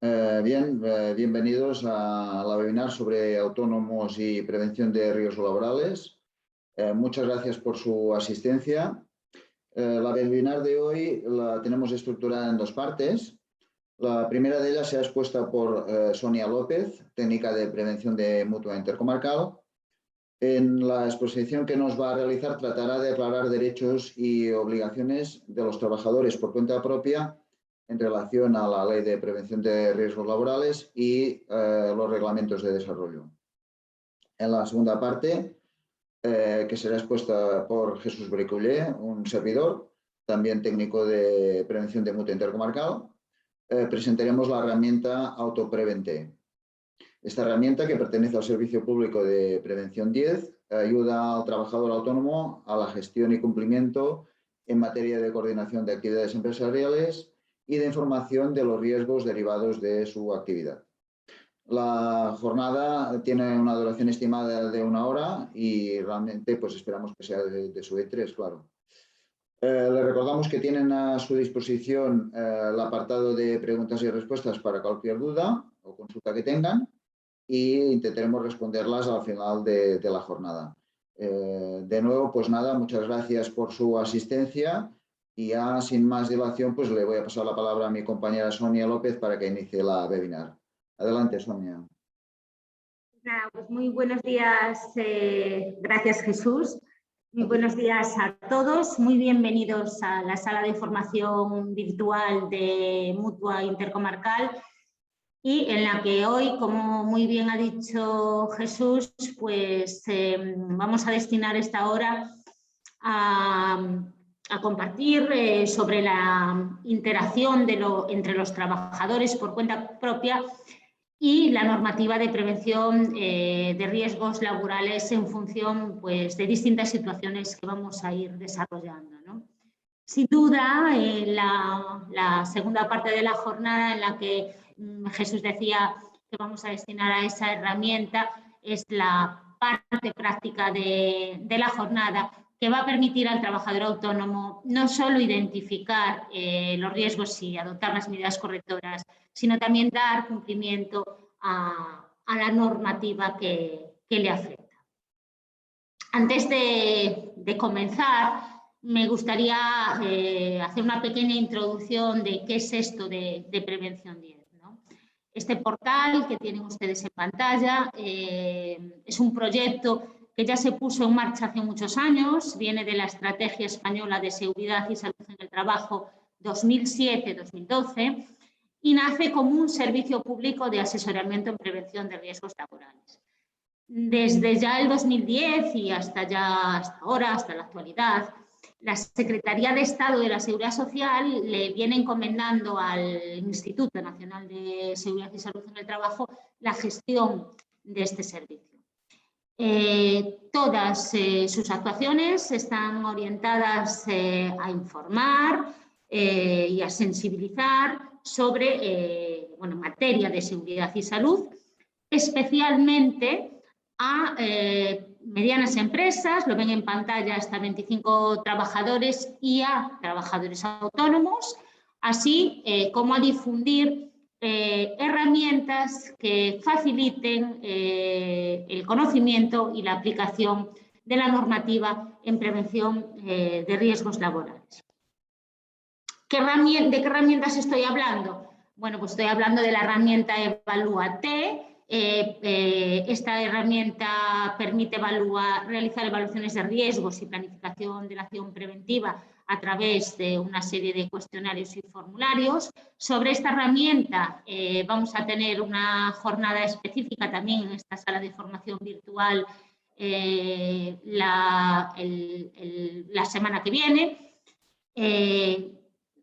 Bienvenidos a la webinar sobre autónomos y prevención de riesgos laborales. Muchas gracias por su asistencia. La webinar de hoy la tenemos estructurada en dos partes. La primera de ellas será expuesta por Sonia López, técnica de prevención de mutua intercomarcal. En la exposición que nos va a realizar tratará de aclarar derechos y obligaciones de los trabajadores por cuenta propia en relación a la Ley de Prevención de Riesgos Laborales y los reglamentos de desarrollo. En la segunda parte, que será expuesta por Jesús Bricullé, un servidor, también técnico de prevención de mutua intercomarcal, presentaremos la herramienta Autoprevente. Esta herramienta, que pertenece al Servicio Público de Prevención 10, ayuda al trabajador autónomo a la gestión y cumplimiento en materia de coordinación de actividades empresariales y de información de los riesgos derivados de su actividad. La jornada tiene una duración estimada de 1 hora y realmente pues esperamos que sea de su interés, claro. Les recordamos que tienen a su disposición el apartado de preguntas y respuestas para cualquier duda o consulta que tengan y intentaremos responderlas al final de la jornada. De nuevo, pues nada, muchas gracias por su asistencia. Y ya sin más dilación, pues le voy a pasar la palabra a mi compañera Sonia López para que inicie la webinar. Adelante, Sonia. Pues muy buenos días, gracias Jesús. Muy buenos días a todos, muy bienvenidos a la sala de formación virtual de Mutua Intercomarcal y en la que hoy, como muy bien ha dicho Jesús, pues vamos a destinar esta hora a compartir sobre la interacción entre los trabajadores por cuenta propia y la normativa de prevención de riesgos laborales en función pues, de distintas situaciones que vamos a ir desarrollando, ¿no? Sin duda, la segunda parte de la jornada en la que Jesús decía que vamos a destinar a esa herramienta es la parte práctica de la jornada, que va a permitir al trabajador autónomo no solo identificar los riesgos y adoptar las medidas correctoras, sino también dar cumplimiento a la normativa que le afecta. Antes de comenzar, me gustaría hacer una pequeña introducción de qué es esto de Prevención 10, ¿no? Este portal que tienen ustedes en pantalla es un proyecto que ya se puso en marcha hace muchos años, viene de la Estrategia Española de Seguridad y Salud en el Trabajo 2007-2012 y nace como un servicio público de asesoramiento en prevención de riesgos laborales. Desde ya el 2010 y hasta ahora, hasta la actualidad, la Secretaría de Estado de la Seguridad Social le viene encomendando al Instituto Nacional de Seguridad y Salud en el Trabajo la gestión de este servicio. Todas sus actuaciones están orientadas a informar y a sensibilizar sobre materia de seguridad y salud, especialmente a medianas empresas, lo ven en pantalla, hasta 25 trabajadores y a trabajadores autónomos, así como a difundir herramientas que faciliten el conocimiento y la aplicación de la normativa en prevención de riesgos laborales. ¿De qué herramientas estoy hablando? Bueno, pues estoy hablando de la herramienta Evalúate. Esta herramienta permite realizar evaluaciones de riesgos y planificación de la acción preventiva a través de una serie de cuestionarios y formularios. Sobre esta herramienta vamos a tener una jornada específica también en esta sala de formación virtual la semana que viene.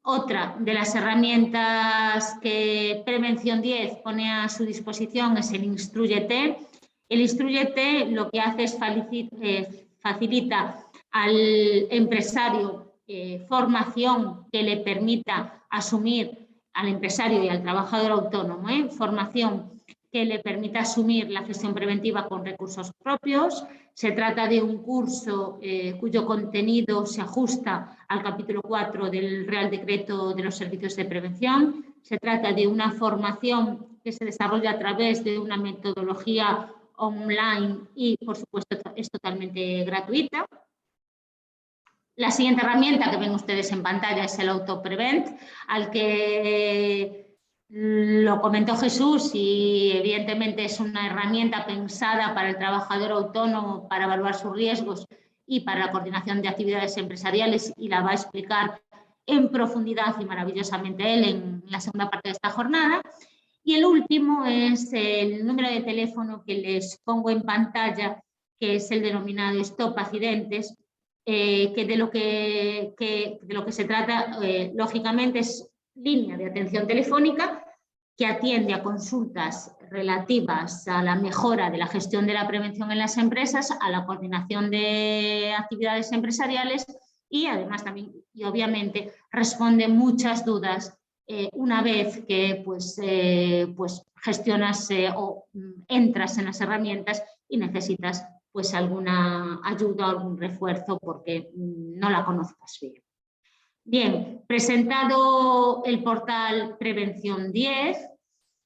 Otra de las herramientas que Prevención 10 pone a su disposición es el Instrúyete. El Instrúyete lo que hace es facilita al empresario formación que le permita asumir, al empresario y al trabajador autónomo, formación que le permita asumir la gestión preventiva con recursos propios. Se trata de un curso cuyo contenido se ajusta al capítulo 4 del Real Decreto de los Servicios de Prevención. Se trata de una formación que se desarrolla a través de una metodología online y, por supuesto, es totalmente gratuita. La siguiente herramienta que ven ustedes en pantalla es el Autoprevent, al que lo comentó Jesús y evidentemente es una herramienta pensada para el trabajador autónomo para evaluar sus riesgos y para la coordinación de actividades empresariales, y la va a explicar en profundidad y maravillosamente él en la segunda parte de esta jornada. Y el último es el número de teléfono que les pongo en pantalla, que es el denominado Stop Accidentes, que de lo que se trata, lógicamente, es línea de atención telefónica que atiende a consultas relativas a la mejora de la gestión de la prevención en las empresas, a la coordinación de actividades empresariales y además también, y obviamente, responde muchas dudas una vez que pues gestionas o entras en las herramientas y necesitas pues alguna ayuda o algún refuerzo porque no la conozcas bien. Bien, presentado el portal Prevención 10,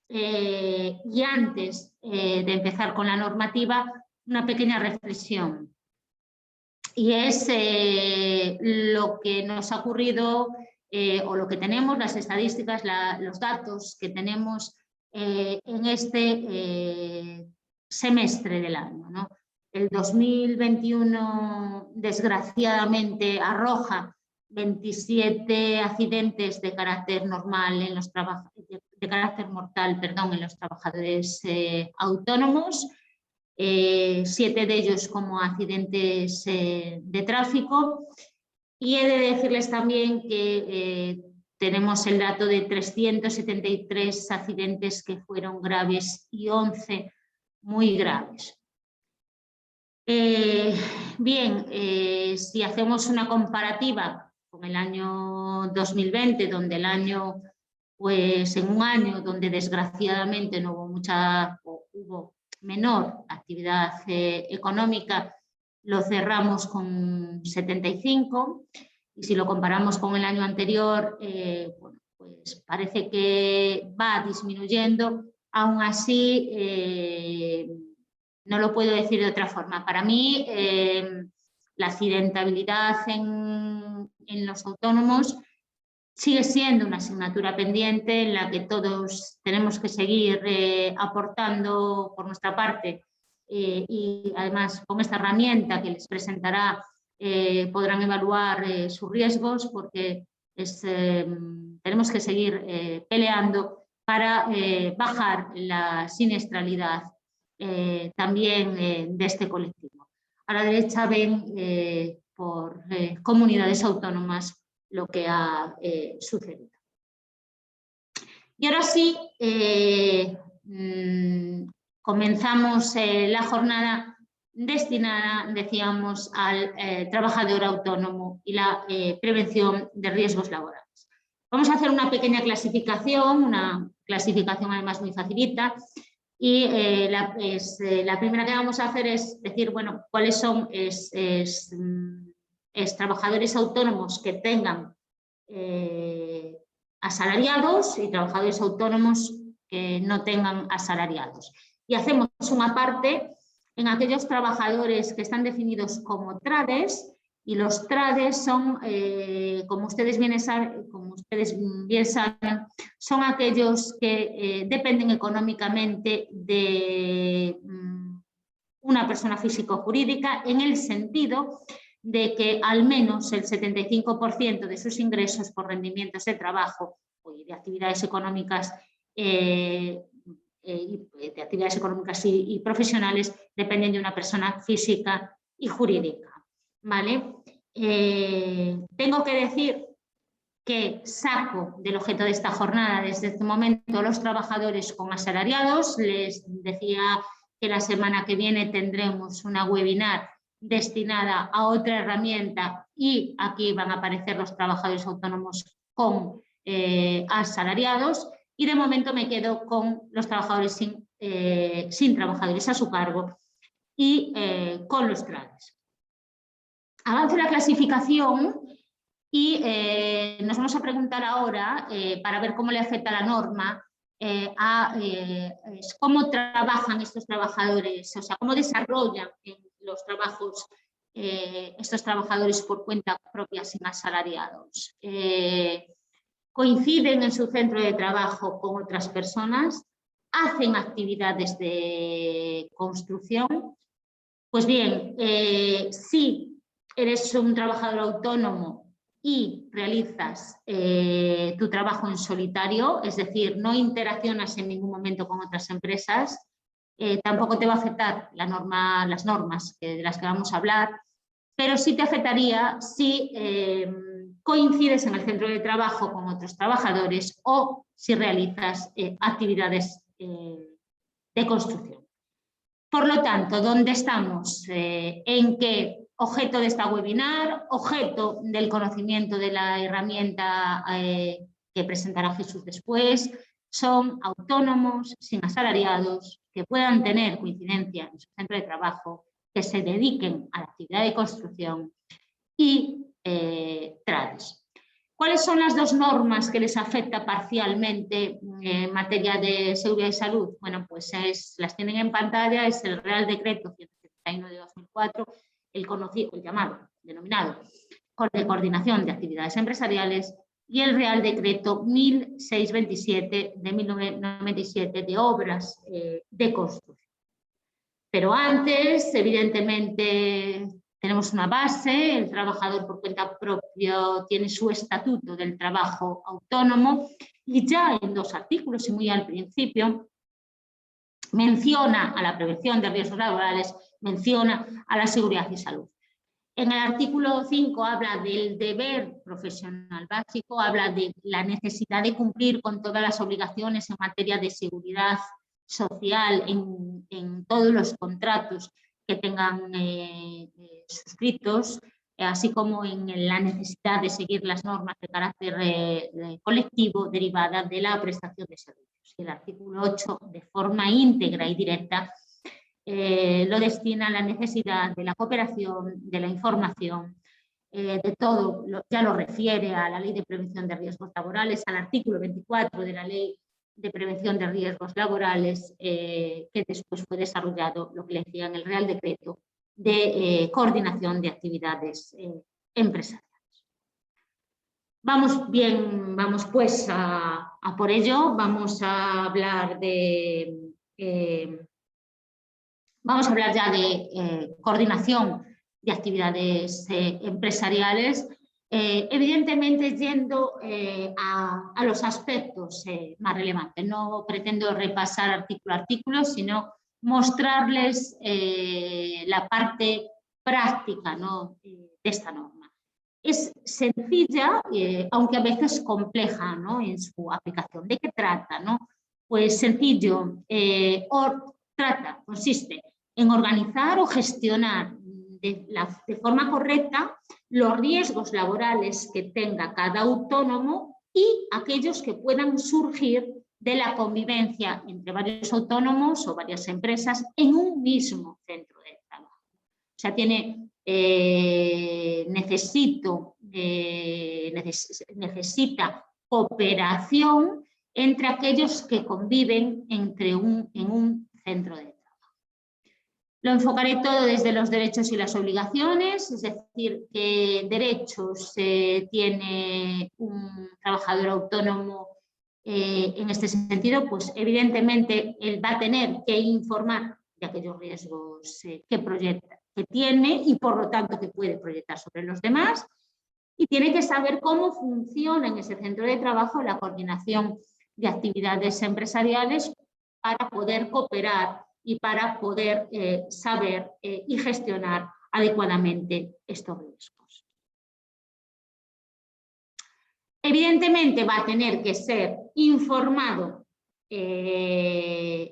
y antes de empezar con la normativa, una pequeña reflexión. Y es lo que nos ha ocurrido o lo que tenemos, las estadísticas, los datos que tenemos en este semestre del año, ¿no? El 2021, desgraciadamente, arroja 27 accidentes de carácter normal en los de carácter mortal, perdón, en los trabajadores autónomos, 7 de ellos como accidentes de tráfico. Y he de decirles también que tenemos el dato de 373 accidentes que fueron graves y 11 muy graves. Bien, si hacemos una comparativa con el año 2020, donde pues en un año donde desgraciadamente no hubo hubo menor actividad económica, lo cerramos con 75, y si lo comparamos con el año anterior, bueno, pues parece que va disminuyendo. Aún así, no lo puedo decir de otra forma. Para mí, la accidentabilidad en los autónomos sigue siendo una asignatura pendiente en la que todos tenemos que seguir aportando por nuestra parte, y además con esta herramienta que les presentará podrán evaluar sus riesgos, porque tenemos que seguir peleando para bajar la siniestralidad también de este colectivo. A la derecha ven por comunidades autónomas lo que ha sucedido. Y ahora sí, comenzamos la jornada destinada, decíamos, al trabajador autónomo y la prevención de riesgos laborales. Vamos a hacer una pequeña clasificación además muy facilita, y la primera que vamos a hacer es decir, bueno, cuáles son trabajadores autónomos que tengan asalariados y trabajadores autónomos que no tengan asalariados. Y hacemos una parte en aquellos trabajadores que están definidos como trades, y los trades son, como ustedes bien saben, son aquellos que dependen económicamente de una persona físico-jurídica, en el sentido de que al menos el 75% de sus ingresos por rendimientos de trabajo y de actividades económicas y profesionales dependen de una persona física y jurídica, ¿vale? Tengo que decir que saco del objeto de esta jornada desde este momento los trabajadores con asalariados. Les decía que la semana que viene tendremos una webinar destinada a otra herramienta, y aquí van a aparecer los trabajadores autónomos con asalariados, y de momento me quedo con los trabajadores sin trabajadores a su cargo y con los trades. Avanzo la clasificación Y nos vamos a preguntar ahora, para ver cómo le afecta la norma, cómo trabajan estos trabajadores, o sea, cómo desarrollan los trabajos estos trabajadores por cuenta propia sin asalariados. Coinciden en su centro de trabajo con otras personas, hacen actividades de construcción. Pues bien, si eres un trabajador autónomo y realizas tu trabajo en solitario, es decir, no interaccionas en ningún momento con otras empresas, tampoco te va a afectar las normas de las que vamos a hablar, pero sí te afectaría si coincides en el centro de trabajo con otros trabajadores o si realizas actividades de construcción. Por lo tanto, ¿dónde estamos? ¿En qué objeto de esta webinar? Objeto del conocimiento de la herramienta que presentará Jesús después. Son autónomos, sin asalariados, que puedan tener coincidencia en su centro de trabajo, que se dediquen a la actividad de construcción y trades. ¿Cuáles son las dos normas que les afecta parcialmente en materia de seguridad y salud? Bueno, pues las tienen en pantalla, es el Real Decreto 171 de 2004, el denominado de Coordinación de Actividades Empresariales, y el Real Decreto 1627 de 1997 de Obras de Construcción. Pero antes, evidentemente, tenemos una base, el trabajador por cuenta propia tiene su estatuto del trabajo autónomo y ya en 2 artículos y muy al principio menciona a la prevención de riesgos laborales, menciona a la seguridad y salud. En el artículo 5 habla del deber profesional básico, habla de la necesidad de cumplir con todas las obligaciones en materia de seguridad social en todos los contratos que tengan suscritos, así como en la necesidad de seguir las normas de carácter colectivo derivadas de la prestación de servicios. El artículo 8, de forma íntegra y directa, lo destina a la necesidad de la cooperación, de la información, de todo, ya lo refiere a la Ley de Prevención de Riesgos Laborales, al artículo 24 de la Ley de Prevención de Riesgos Laborales, que después fue desarrollado, lo que le decía en el Real Decreto, de Coordinación de Actividades Empresariales. Vamos pues a por ello, vamos a hablar ya de coordinación de actividades empresariales, evidentemente yendo a los aspectos más relevantes. No pretendo repasar artículo a artículo, sino mostrarles la parte práctica, ¿no?, de esta norma. Es sencilla, aunque a veces compleja, ¿no?, en su aplicación. ¿De qué trata, no? Pues sencillo, consiste en organizar o gestionar de forma correcta los riesgos laborales que tenga cada autónomo y aquellos que puedan surgir de la convivencia entre varios autónomos o varias empresas en un mismo centro de trabajo. O sea, necesita cooperación entre aquellos que conviven en un centro de trabajo. Lo enfocaré todo desde los derechos y las obligaciones, es decir, qué derechos tiene un trabajador autónomo en este sentido. Pues evidentemente él va a tener que informar de aquellos riesgos que tiene y por lo tanto que puede proyectar sobre los demás, y tiene que saber cómo funciona en ese centro de trabajo la coordinación de actividades empresariales para poder cooperar y para poder saber y gestionar adecuadamente estos riesgos. Evidentemente va a tener que ser informado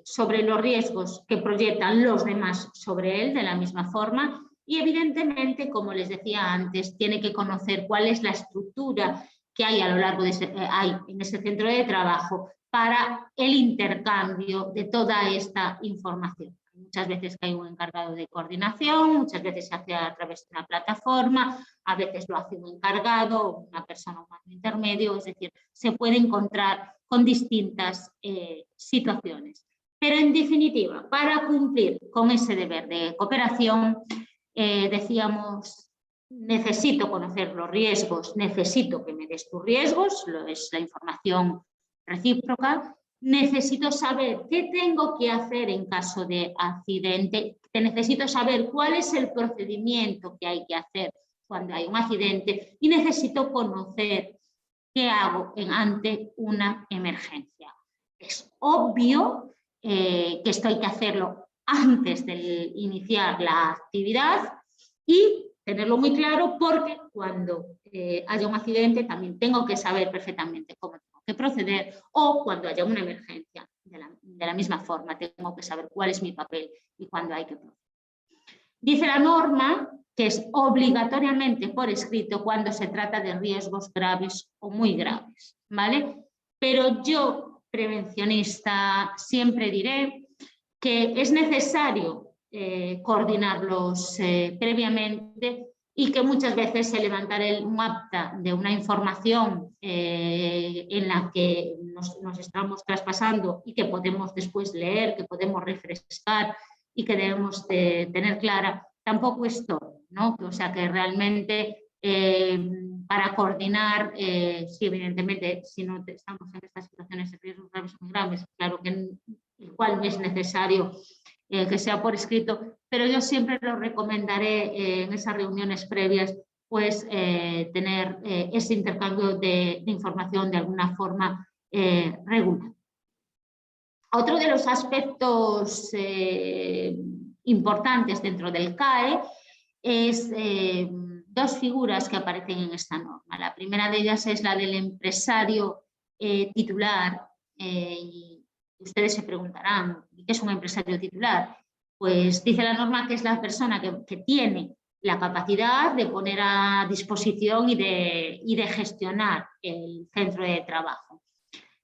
sobre los riesgos que proyectan los demás sobre él de la misma forma, y evidentemente, como les decía antes, tiene que conocer cuál es la estructura que hay a lo largo en ese centro de trabajo para el intercambio de toda esta información. Muchas veces que hay un encargado de coordinación, muchas veces se hace a través de una plataforma, a veces lo hace un encargado, una persona, un mando intermedio, es decir, se puede encontrar con distintas situaciones. Pero en definitiva, para cumplir con ese deber de cooperación, decíamos, necesito conocer los riesgos, necesito que me des tus riesgos, es la información recíproca. Necesito saber qué tengo que hacer en caso de accidente, necesito saber cuál es el procedimiento que hay que hacer cuando hay un accidente y necesito conocer qué hago ante una emergencia. Es obvio que esto hay que hacerlo antes de iniciar la actividad y tenerlo muy claro porque cuando haya un accidente también tengo que saber perfectamente cómo tengo que proceder o cuando haya una emergencia. De la misma forma tengo que saber cuál es mi papel y cuándo hay que proceder. Dice la norma que es obligatoriamente por escrito cuando se trata de riesgos graves o muy graves, ¿vale? Pero yo, prevencionista, siempre diré que es necesario coordinarlos previamente y que muchas veces el levantar un acta de una información en la que nos estamos traspasando y que podemos después leer, que podemos refrescar y que debemos tener clara, tampoco es todo, ¿no? O sea que realmente para coordinar, sí, evidentemente, si no estamos en estas situaciones de riesgos graves muy graves, claro que igual es necesario que sea por escrito, pero yo siempre lo recomendaré en esas reuniones previas, pues tener ese intercambio de información de alguna forma regular. Otro de los aspectos importantes dentro del CAE es dos figuras que aparecen en esta norma. La primera de ellas es la del empresario titular. Y ustedes se preguntarán, ¿qué es un empresario titular? Pues dice la norma que es la persona que tiene la capacidad de poner a disposición y de gestionar el centro de trabajo.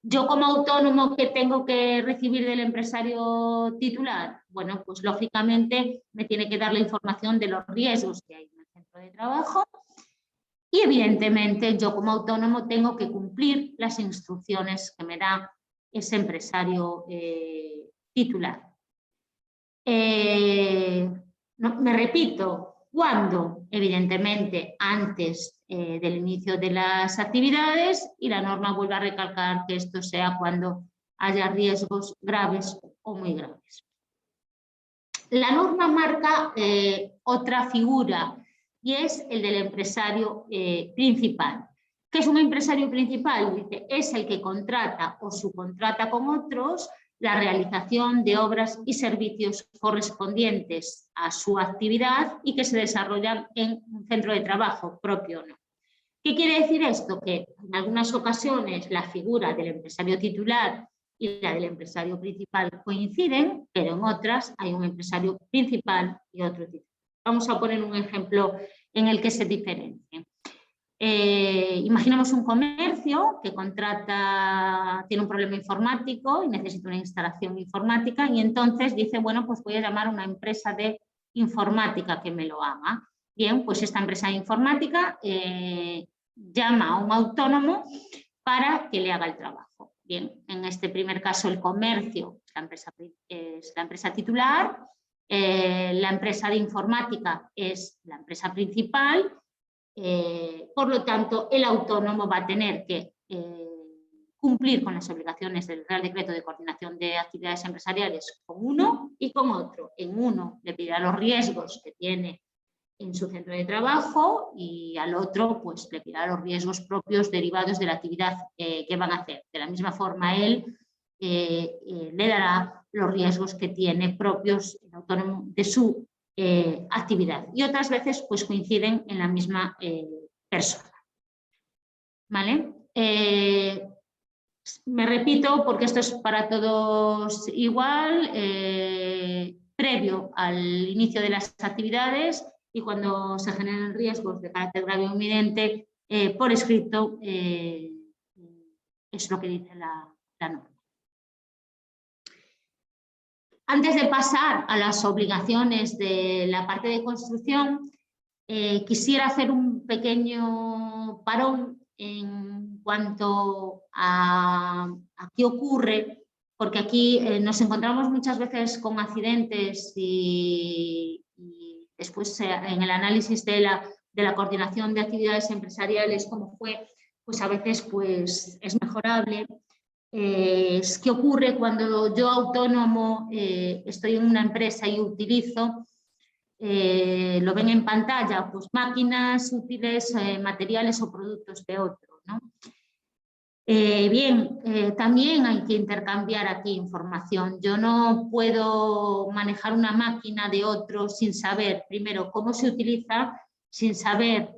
Yo como autónomo, ¿qué tengo que recibir del empresario titular? Bueno, pues lógicamente me tiene que dar la información de los riesgos que hay en el centro de trabajo y evidentemente yo como autónomo tengo que cumplir las instrucciones que me da ese empresario titular. Me repito, ¿cuándo? Evidentemente antes del inicio de las actividades y la norma vuelve a recalcar que esto sea cuando haya riesgos graves o muy graves. La norma marca otra figura y es el del empresario principal. ¿Qué es un empresario principal? Dice, es el que contrata o subcontrata con otros la realización de obras y servicios correspondientes a su actividad y que se desarrollan en un centro de trabajo propio o no. ¿Qué quiere decir esto? Que en algunas ocasiones la figura del empresario titular y la del empresario principal coinciden, pero en otras hay un empresario principal y otro titular. Vamos a poner un ejemplo en el que se diferencien. Imaginemos un comercio que tiene un problema informático y necesita una instalación informática y entonces dice, bueno, pues voy a llamar a una empresa de informática que me lo haga. Bien, pues esta empresa de informática llama a un autónomo para que le haga el trabajo. Bien, en este primer caso el comercio es la empresa titular, la empresa de informática es la empresa principal. Por lo tanto, el autónomo va a tener que cumplir con las obligaciones del Real Decreto de Coordinación de Actividades Empresariales con uno y con otro. En uno le pedirá los riesgos que tiene en su centro de trabajo y al otro pues le pedirá los riesgos propios derivados de la actividad que van a hacer. De la misma forma, él le dará los riesgos que tiene propios el autónomo de su actividad y otras veces pues coinciden en la misma persona. ¿Vale? Me repito porque esto es para todos igual, previo al inicio de las actividades y cuando se generan riesgos de carácter grave o inminente, por escrito es lo que dice la norma. Antes de pasar a las obligaciones de la parte de construcción, quisiera hacer un pequeño parón en cuanto a qué ocurre, porque aquí nos encontramos muchas veces con accidentes y después en el análisis de la coordinación de actividades empresariales, como fue, pues a veces pues, es mejorable. ¿Qué ocurre cuando yo autónomo estoy en una empresa y utilizo, lo ven en pantalla, pues máquinas útiles, materiales o productos de otro, ¿no? También hay que intercambiar aquí información. Yo no puedo manejar una máquina de otro sin saber, primero, cómo se utiliza, sin saber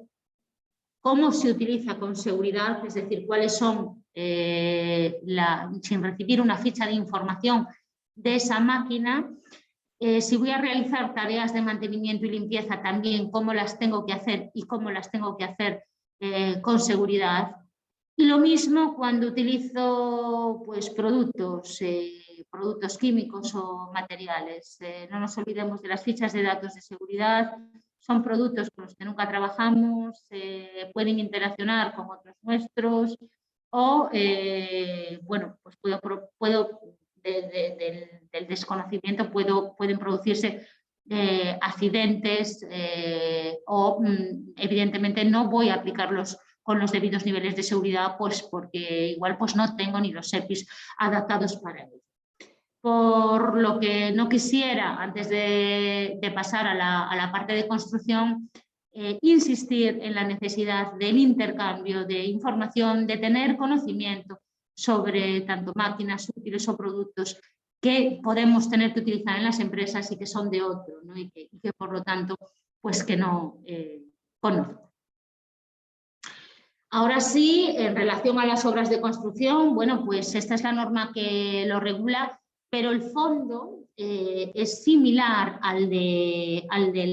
cómo se utiliza con seguridad, es decir, cuáles son, sin recibir una ficha de información de esa máquina. Si voy a realizar tareas de mantenimiento y limpieza también, cómo las tengo que hacer y cómo las tengo que hacer con seguridad. Y lo mismo cuando utilizo pues, productos químicos o materiales. No nos olvidemos de las fichas de datos de seguridad. Son productos con los que nunca trabajamos, pueden interaccionar con otros nuestros o, bueno, pues del desconocimiento pueden producirse accidentes o evidentemente no voy a aplicarlos con los debidos niveles de seguridad, pues porque igual pues no tengo ni los EPIs adaptados para ello. Por lo que no quisiera, antes de pasar a la parte de construcción, insistir en la necesidad del intercambio de información, de tener conocimiento sobre tanto máquinas útiles o productos que podemos tener que utilizar en las empresas y que son de otro, ¿no? y que por lo tanto pues que no conozco. Ahora sí, en relación a las obras de construcción, bueno, pues esta es la norma que lo regula, pero el fondo es similar al de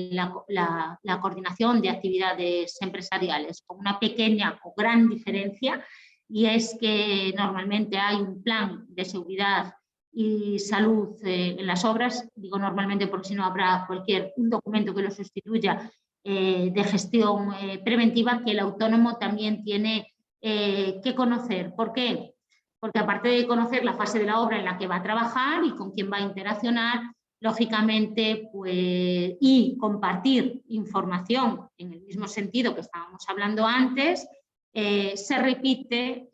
la coordinación de actividades empresariales, con una pequeña o gran diferencia, y es que normalmente hay un plan de seguridad y salud en las obras, digo normalmente porque si no habrá un documento que lo sustituya, de gestión preventiva que el autónomo también tiene que conocer. ¿Por qué? Porque aparte de conocer la fase de la obra en la que va a trabajar y con quién va a interaccionar, lógicamente, pues, y compartir información en el mismo sentido que estábamos hablando antes, se repite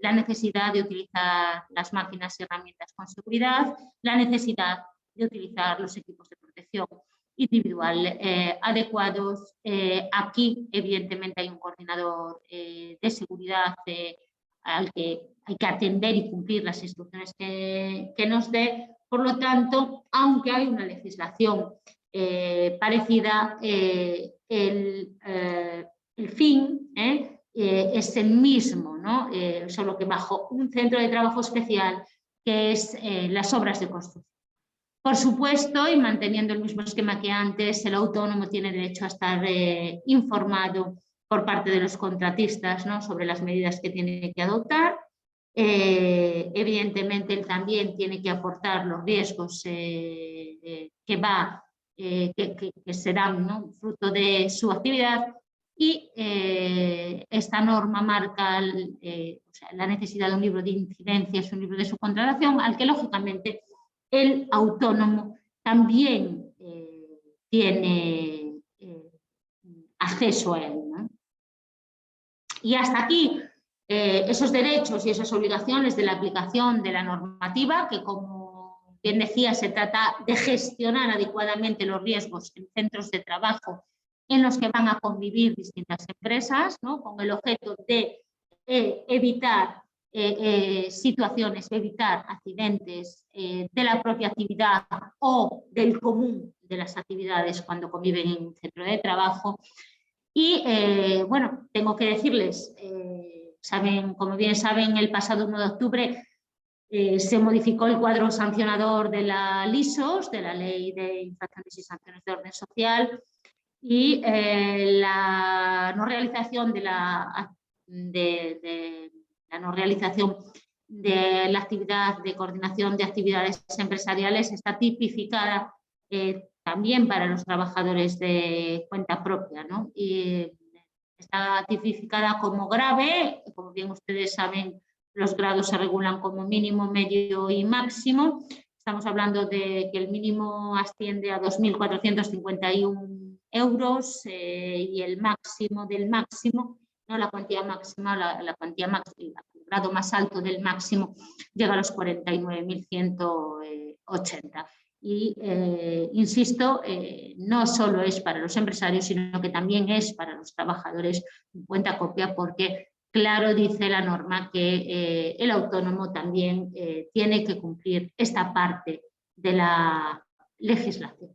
la necesidad de utilizar las máquinas y herramientas con seguridad, la necesidad de utilizar los equipos de protección individual adecuados. Aquí, evidentemente, hay un coordinador de seguridad al que hay que atender y cumplir las instrucciones que nos dé. Por lo tanto, aunque hay una legislación parecida, el fin es el mismo, ¿no? Solo que bajo un centro de trabajo especial que es las obras de construcción. Por supuesto, y manteniendo el mismo esquema que antes, el autónomo tiene derecho a estar informado por parte de los contratistas, ¿no? sobre las medidas que tiene que adoptar. Evidentemente, él también tiene que aportar los riesgos que serán, ¿no? fruto de su actividad. Y esta norma marca o sea, la necesidad de un libro de incidencias, un libro de subcontratación, al que lógicamente el autónomo también tiene acceso a él, ¿no? Y hasta aquí esos derechos y esas obligaciones de la aplicación de la normativa, que como bien decía, se trata de gestionar adecuadamente los riesgos en centros de trabajo en los que van a convivir distintas empresas, ¿no? con el objeto de evitar situaciones, evitar accidentes de la propia actividad o del común de las actividades cuando conviven en un centro de trabajo. Y bueno, tengo que decirles, como bien saben, el pasado 1 de octubre se modificó el cuadro sancionador de la LISOS, de la Ley de Infracciones y Sanciones de Orden Social, y la no realización de la actividad de coordinación de actividades empresariales está tipificada también para los trabajadores de cuenta propia, ¿no? Y está tipificada como grave, como bien ustedes saben, los grados se regulan como mínimo, medio y máximo. Estamos hablando de que el mínimo asciende a 2.451 euros y el máximo del máximo, no la cuantía máxima, la cuantía máxima, el grado más alto del máximo llega a los 49.180. Y, insisto, no solo es para los empresarios, sino que también es para los trabajadores en cuenta propia, porque claro dice la norma que el autónomo también tiene que cumplir esta parte de la legislación.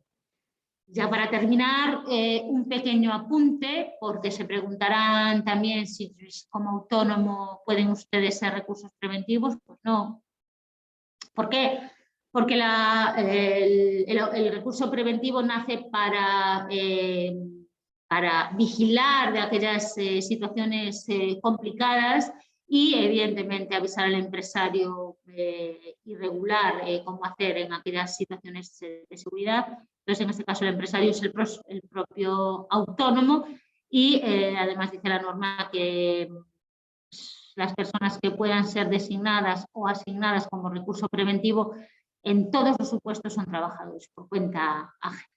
Ya para terminar, un pequeño apunte, porque se preguntarán también si como autónomo pueden ustedes ser recursos preventivos. Pues no. ¿Por qué? Porque el recurso preventivo nace para vigilar de aquellas situaciones complicadas y, evidentemente, avisar al empresario y regular cómo hacer en aquellas situaciones de seguridad. Entonces, en este caso, el empresario es el propio autónomo y, además, dice la norma que las personas que puedan ser designadas o asignadas como recurso preventivo en todos los supuestos son trabajadores por cuenta ajena.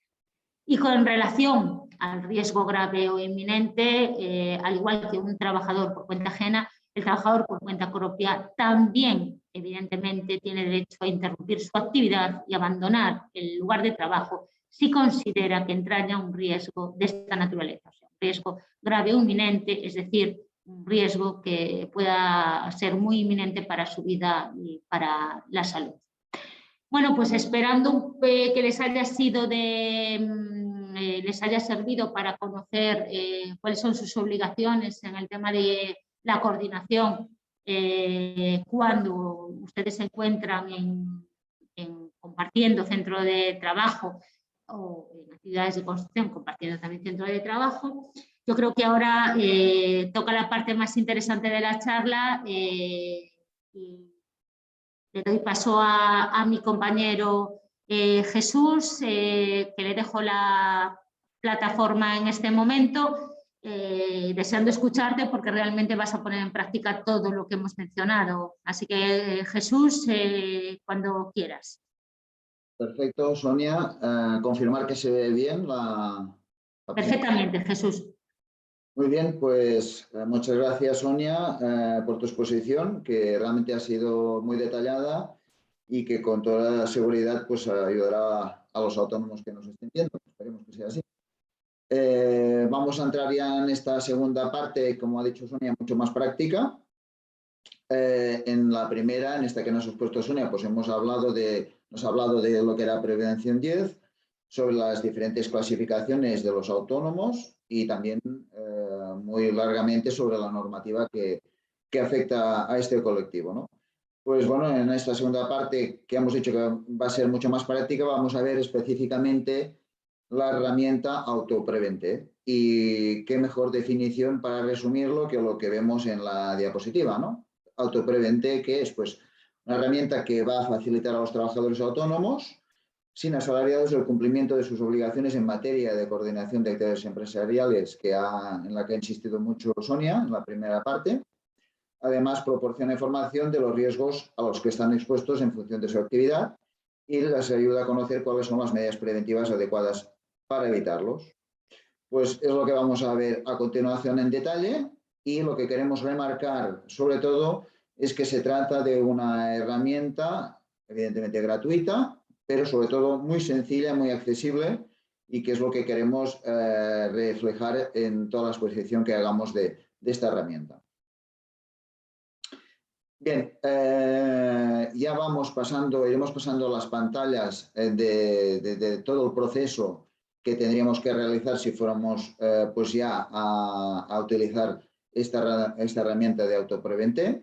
Y con relación al riesgo grave o inminente, al igual que un trabajador por cuenta ajena, el trabajador por cuenta propia también, evidentemente, tiene derecho a interrumpir su actividad y abandonar el lugar de trabajo si considera que entraña un riesgo de esta naturaleza, o sea, un riesgo grave o inminente, es decir, un riesgo que pueda ser muy inminente para su vida y para la salud. Bueno, pues esperando que les haya servido para conocer cuáles son sus obligaciones en el tema de la coordinación cuando ustedes se encuentran compartiendo centro de trabajo o en actividades de construcción, compartiendo también centro de trabajo. Yo creo que ahora toca la parte más interesante de la charla y le doy paso a mi compañero Jesús, que le dejo la plataforma en este momento, deseando escucharte porque realmente vas a poner en práctica todo lo que hemos mencionado. Así que Jesús, cuando quieras. Perfecto, Sonia. Confirmar que se ve bien la Perfectamente, Jesús. Muy bien, pues muchas gracias, Sonia, por tu exposición, que realmente ha sido muy detallada y que con toda seguridad pues, ayudará a los autónomos que nos estén viendo. Esperemos que sea así. Vamos a entrar ya en esta segunda parte, como ha dicho Sonia, mucho más práctica. En la primera, en esta que nos ha expuesto Sonia, pues nos ha hablado de lo que era Prevención 10, sobre las diferentes clasificaciones de los autónomos y también muy largamente sobre la normativa que afecta a este colectivo, ¿no? Pues bueno, en esta segunda parte que hemos dicho que va a ser mucho más práctica, vamos a ver específicamente la herramienta Autoprevente. Y qué mejor definición para resumirlo que lo que vemos en la diapositiva, ¿no? Autoprevente, que es pues una herramienta que va a facilitar a los trabajadores autónomos sin asalariados el cumplimiento de sus obligaciones en materia de coordinación de actividades empresariales en la que ha insistido mucho Sonia en la primera parte. Además, proporciona información de los riesgos a los que están expuestos en función de su actividad y les ayuda a conocer cuáles son las medidas preventivas adecuadas para evitarlos. Pues es lo que vamos a ver a continuación en detalle y lo que queremos remarcar sobre todo es que se trata de una herramienta evidentemente gratuita, pero sobre todo muy sencilla, muy accesible y que es lo que queremos reflejar en toda la exposición que hagamos de esta herramienta. Bien, ya iremos pasando las pantallas de todo el proceso que tendríamos que realizar si fuéramos pues ya a utilizar esta herramienta de Autoprevente.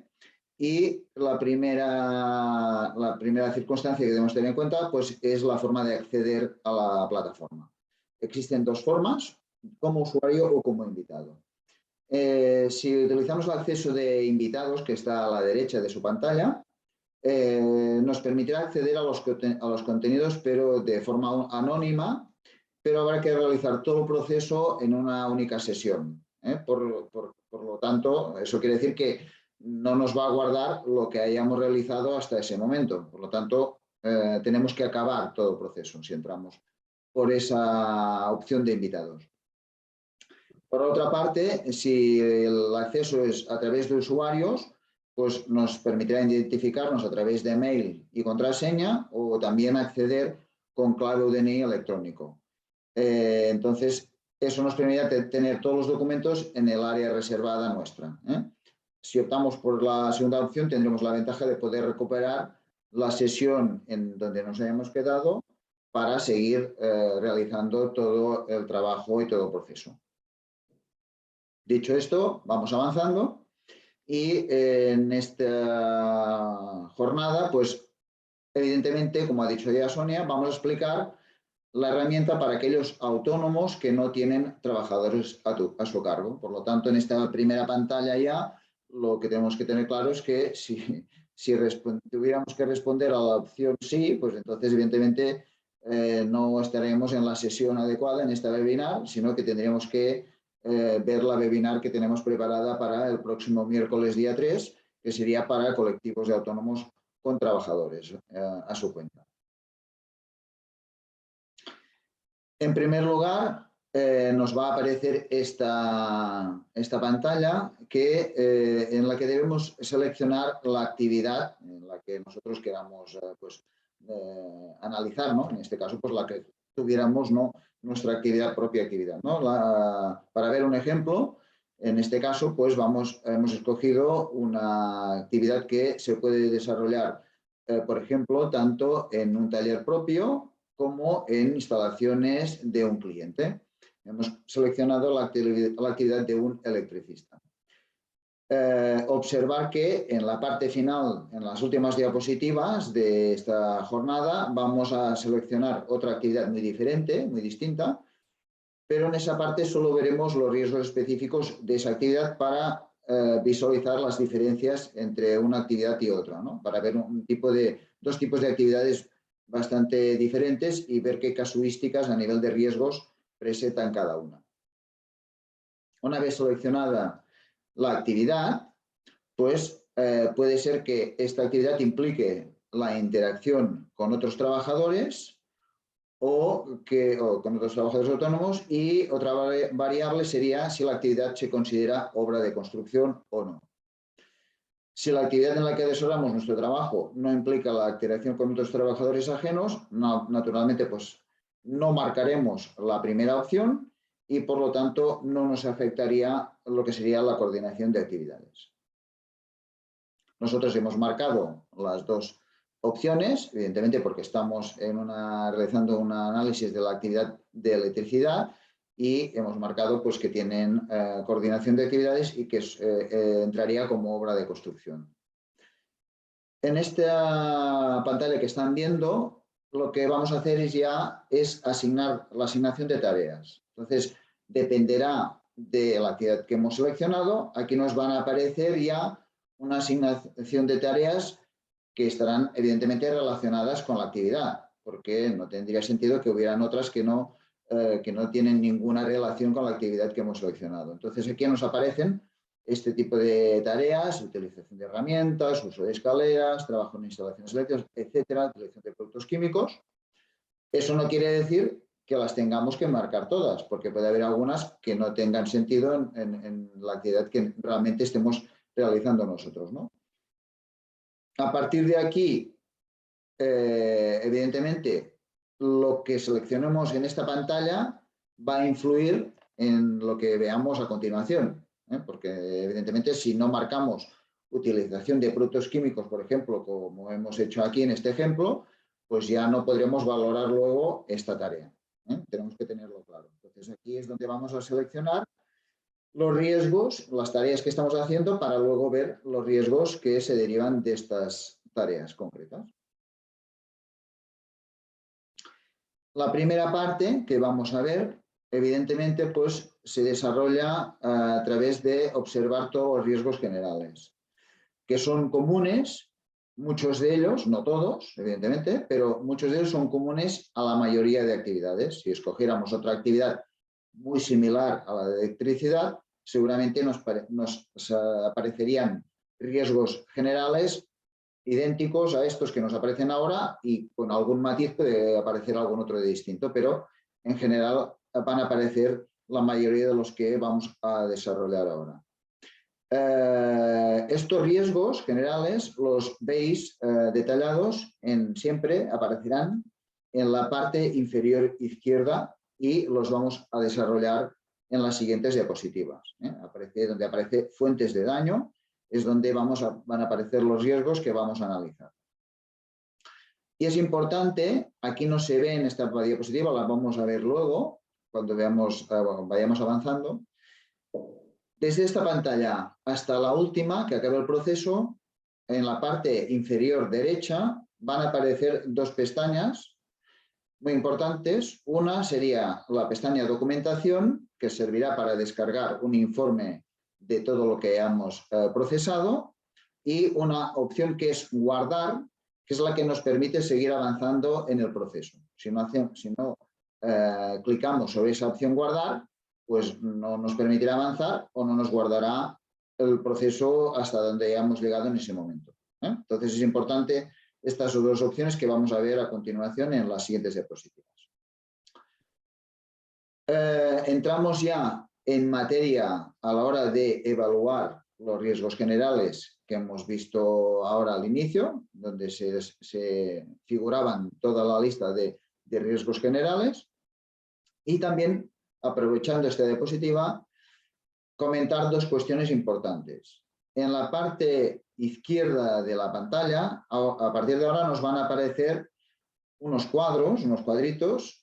Y la primera circunstancia que debemos tener en cuenta pues, es la forma de acceder a la plataforma. Existen dos formas, como usuario o como invitado. Si utilizamos el acceso de invitados, que está a la derecha de su pantalla, nos permitirá acceder a los contenidos, pero de forma anónima, pero habrá que realizar todo el proceso en una única sesión. Por lo tanto, eso quiere decir que no nos va a guardar lo que hayamos realizado hasta ese momento. Por lo tanto, tenemos que acabar todo el proceso si entramos por esa opción de invitados. Por otra parte, si el acceso es a través de usuarios, pues nos permitirá identificarnos a través de mail y contraseña o también acceder con clave UDNI electrónico. Entonces, eso nos permitirá tener todos los documentos en el área reservada nuestra. Si optamos por la segunda opción, tendremos la ventaja de poder recuperar la sesión en donde nos hayamos quedado para seguir realizando todo el trabajo y todo el proceso. Dicho esto, vamos avanzando y en esta jornada, pues evidentemente, como ha dicho ya Sonia, vamos a explicar la herramienta para aquellos autónomos que no tienen trabajadores a su cargo. Por lo tanto, en esta primera pantalla ya lo que tenemos que tener claro es que si tuviéramos que responder a la opción sí, pues entonces evidentemente no estaremos en la sesión adecuada en esta webinar, sino que tendríamos que ver la webinar que tenemos preparada para el próximo miércoles día 3, que sería para colectivos de autónomos con trabajadores a su cuenta. En primer lugar, nos va a aparecer esta pantalla en la que debemos seleccionar la actividad en la que nosotros queramos analizar, ¿no? En este caso, pues la que tuviéramos, ¿no?, nuestra propia actividad, ¿no? Para ver un ejemplo, en este caso, pues hemos escogido una actividad que se puede desarrollar, por ejemplo, tanto en un taller propio como en instalaciones de un cliente. Hemos seleccionado la actividad de un electricista. Observar que en la parte final, en las últimas diapositivas de esta jornada, vamos a seleccionar otra actividad muy diferente, muy distinta, pero en esa parte solo veremos los riesgos específicos de esa actividad para visualizar las diferencias entre una actividad y otra, ¿no? Para ver dos tipos de actividades bastante diferentes y ver qué casuísticas a nivel de riesgos presentan cada una. Una vez seleccionada la actividad, pues puede ser que esta actividad implique la interacción con otros trabajadores o con otros trabajadores autónomos, y otra variable sería si la actividad se considera obra de construcción o no. Si la actividad en la que desarrollamos nuestro trabajo no implica la interacción con otros trabajadores ajenos, naturalmente pues no marcaremos la primera opción y por lo tanto no nos afectaría lo que sería la coordinación de actividades. Nosotros hemos marcado las dos opciones, evidentemente porque estamos realizando un análisis de la actividad de electricidad y hemos marcado pues que tienen coordinación de actividades y que entraría como obra de construcción. En esta pantalla que están viendo, lo que vamos a hacer es asignar la asignación de tareas. Entonces, dependerá de la actividad que hemos seleccionado. Aquí nos van a aparecer ya una asignación de tareas que estarán evidentemente relacionadas con la actividad, porque no tendría sentido que hubieran otras que no tienen ninguna relación con la actividad que hemos seleccionado. Entonces aquí nos aparecen este tipo de tareas: utilización de herramientas, uso de escaleras, trabajo en instalaciones eléctricas, etcétera, utilización de productos químicos. Eso no quiere decir que las tengamos que marcar todas, porque puede haber algunas que no tengan sentido en la actividad que realmente estemos realizando nosotros, ¿no? A partir de aquí, evidentemente, lo que seleccionemos en esta pantalla va a influir en lo que veamos a continuación, porque evidentemente si no marcamos utilización de productos químicos, por ejemplo, como hemos hecho aquí en este ejemplo, pues ya no podremos valorar luego esta tarea. Tenemos que tenerlo claro. Entonces aquí es donde vamos a seleccionar los riesgos, las tareas que estamos haciendo, para luego ver los riesgos que se derivan de estas tareas concretas. La primera parte que vamos a ver, evidentemente, pues se desarrolla a través de observar todos los riesgos generales, que son comunes Muchos de ellos, no todos, evidentemente, pero muchos de ellos son comunes a la mayoría de actividades. Si escogiéramos otra actividad muy similar a la de electricidad, seguramente nos aparecerían riesgos generales idénticos a estos que nos aparecen ahora y con algún matiz puede aparecer algún otro de distinto, pero en general van a aparecer la mayoría de los que vamos a desarrollar ahora. Estos riesgos generales los veis detallados siempre aparecerán en la parte inferior izquierda y los vamos a desarrollar en las siguientes diapositivas. Donde aparece fuentes de daño es donde van a aparecer los riesgos que vamos a analizar. Y es importante, aquí no se ve en esta diapositiva, la vamos a ver luego cuando vayamos avanzando. Desde esta pantalla hasta la última, que acabe el proceso, en la parte inferior derecha van a aparecer dos pestañas muy importantes. Una sería la pestaña Documentación, que servirá para descargar un informe de todo lo que hemos procesado, y una opción que es Guardar, que es la que nos permite seguir avanzando en el proceso. Si no clicamos sobre esa opción Guardar, pues no nos permitirá avanzar o no nos guardará el proceso hasta donde hayamos llegado en ese momento. Entonces es importante estas dos opciones que vamos a ver a continuación en las siguientes diapositivas. Entramos ya en materia a la hora de evaluar los riesgos generales que hemos visto ahora al inicio, donde se figuraban toda la lista de riesgos generales, y también, aprovechando esta diapositiva, comentar dos cuestiones importantes. En la parte izquierda de la pantalla, a partir de ahora nos van a aparecer unos cuadritos,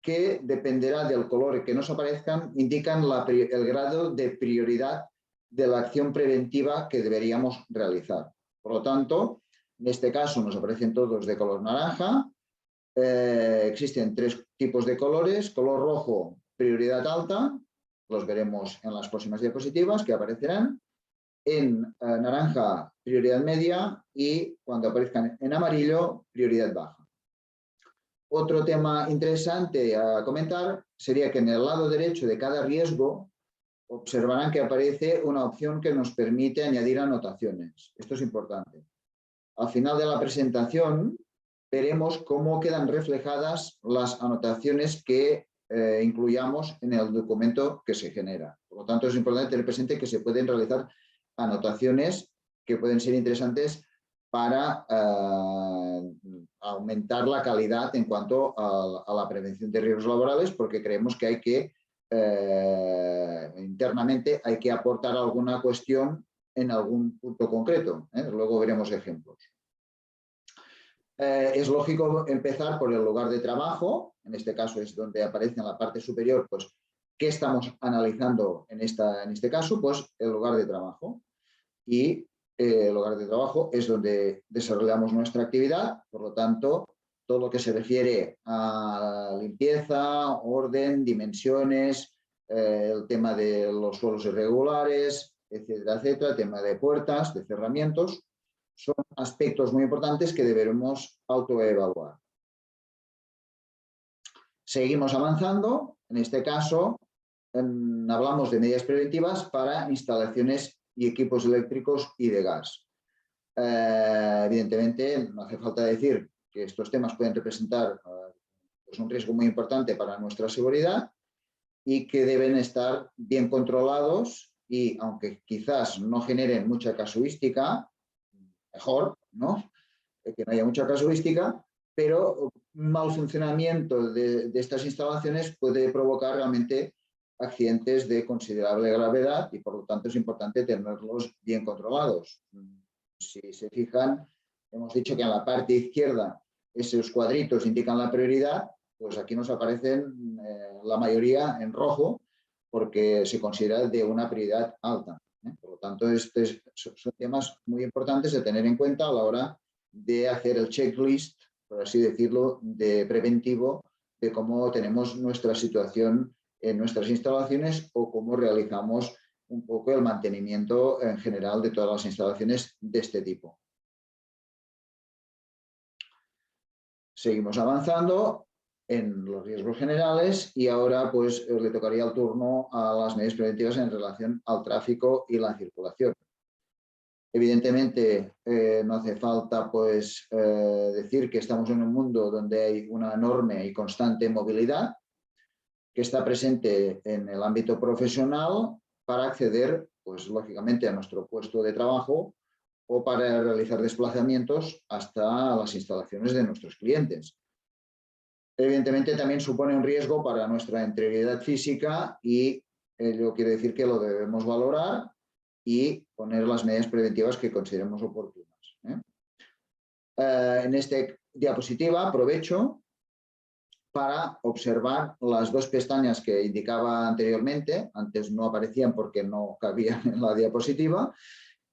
que dependerá del color que nos aparezcan, indican el grado de prioridad de la acción preventiva que deberíamos realizar. Por lo tanto, en este caso nos aparecen todos de color naranja. Existen tres tipos de colores: color rojo, prioridad alta, los veremos en las próximas diapositivas que aparecerán; en naranja, prioridad media; y cuando aparezcan en amarillo, prioridad baja. Otro tema interesante a comentar sería que en el lado derecho de cada riesgo observarán que aparece una opción que nos permite añadir anotaciones. Esto es importante. Al final de la presentación veremos cómo quedan reflejadas las anotaciones que incluyamos en el documento que se genera. Por lo tanto, es importante tener presente que se pueden realizar anotaciones que pueden ser interesantes para aumentar la calidad en cuanto a la prevención de riesgos laborales, porque creemos que hay que, internamente, hay que aportar alguna cuestión en algún punto concreto. Luego veremos ejemplos. Es lógico empezar por el lugar de trabajo. En este caso es donde aparece en la parte superior, pues, ¿qué estamos analizando en este caso? Pues el lugar de trabajo. Y el lugar de trabajo es donde desarrollamos nuestra actividad. Por lo tanto, todo lo que se refiere a limpieza, orden, dimensiones, el tema de los suelos irregulares, etcétera, etcétera, el tema de puertas, de cerramientos, son aspectos muy importantes que deberemos autoevaluar. Seguimos avanzando. En este caso, hablamos de medidas preventivas para instalaciones y equipos eléctricos y de gas. Evidentemente, no hace falta decir que estos temas pueden representar pues un riesgo muy importante para nuestra seguridad y que deben estar bien controlados, y aunque quizás no generen mucha casuística, mejor, ¿no? Que no haya mucha casuística, pero un mal funcionamiento de estas instalaciones puede provocar realmente accidentes de considerable gravedad, y por lo tanto es importante tenerlos bien controlados. Si se fijan, hemos dicho que en la parte izquierda esos cuadritos indican la prioridad, pues aquí nos aparecen la mayoría en rojo porque se considera de una prioridad alta. Por lo tanto, son temas muy importantes de tener en cuenta a la hora de hacer el checklist, por así decirlo, de preventivo de cómo tenemos nuestra situación en nuestras instalaciones o cómo realizamos un poco el mantenimiento en general de todas las instalaciones de este tipo. Seguimos avanzando en los riesgos generales y ahora pues le tocaría el turno a las medidas preventivas en relación al tráfico y la circulación. Evidentemente, no hace falta pues, decir que estamos en un mundo donde hay una enorme y constante movilidad que está presente en el ámbito profesional para acceder, pues, lógicamente, a nuestro puesto de trabajo o para realizar desplazamientos hasta las instalaciones de nuestros clientes. Evidentemente, también supone un riesgo para nuestra integridad física y ello quiere decir que lo debemos valorar y poner las medidas preventivas que consideremos oportunas. En esta diapositiva aprovecho para observar las dos pestañas que indicaba anteriormente. Antes no aparecían porque no cabían en la diapositiva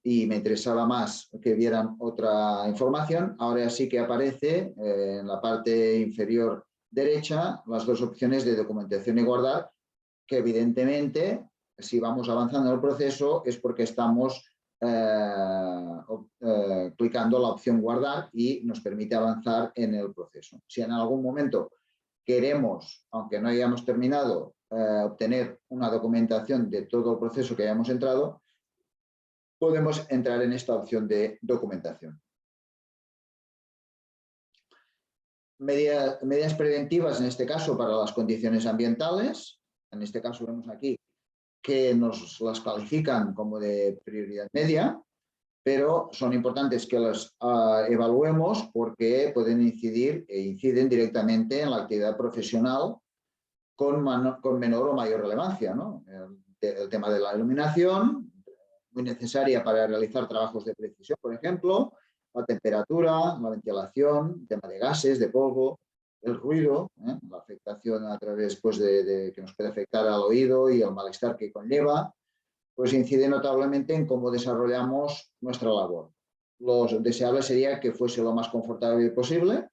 y me interesaba más que vieran otra información. Ahora sí que aparece en la parte inferior derecha las dos opciones de documentación y guardar, que evidentemente, si vamos avanzando en el proceso, es porque estamos clicando la opción guardar y nos permite avanzar en el proceso. Si en algún momento queremos, aunque no hayamos terminado, obtener una documentación de todo el proceso que hayamos entrado, podemos entrar en esta opción de documentación. Medidas preventivas, en este caso, para las condiciones ambientales. En este caso vemos aquí que nos las califican como de prioridad media, pero son importantes que las evaluemos porque pueden incidir e inciden directamente en la actividad profesional con menor o mayor relevancia, ¿no? El tema de la iluminación, muy necesaria para realizar trabajos de precisión, por ejemplo, la temperatura, la ventilación, el tema de gases, de polvo, el ruido, la afectación a través pues, que nos puede afectar al oído y el malestar que conlleva, pues incide notablemente en cómo desarrollamos nuestra labor. Lo deseable sería que fuese lo más confortable posible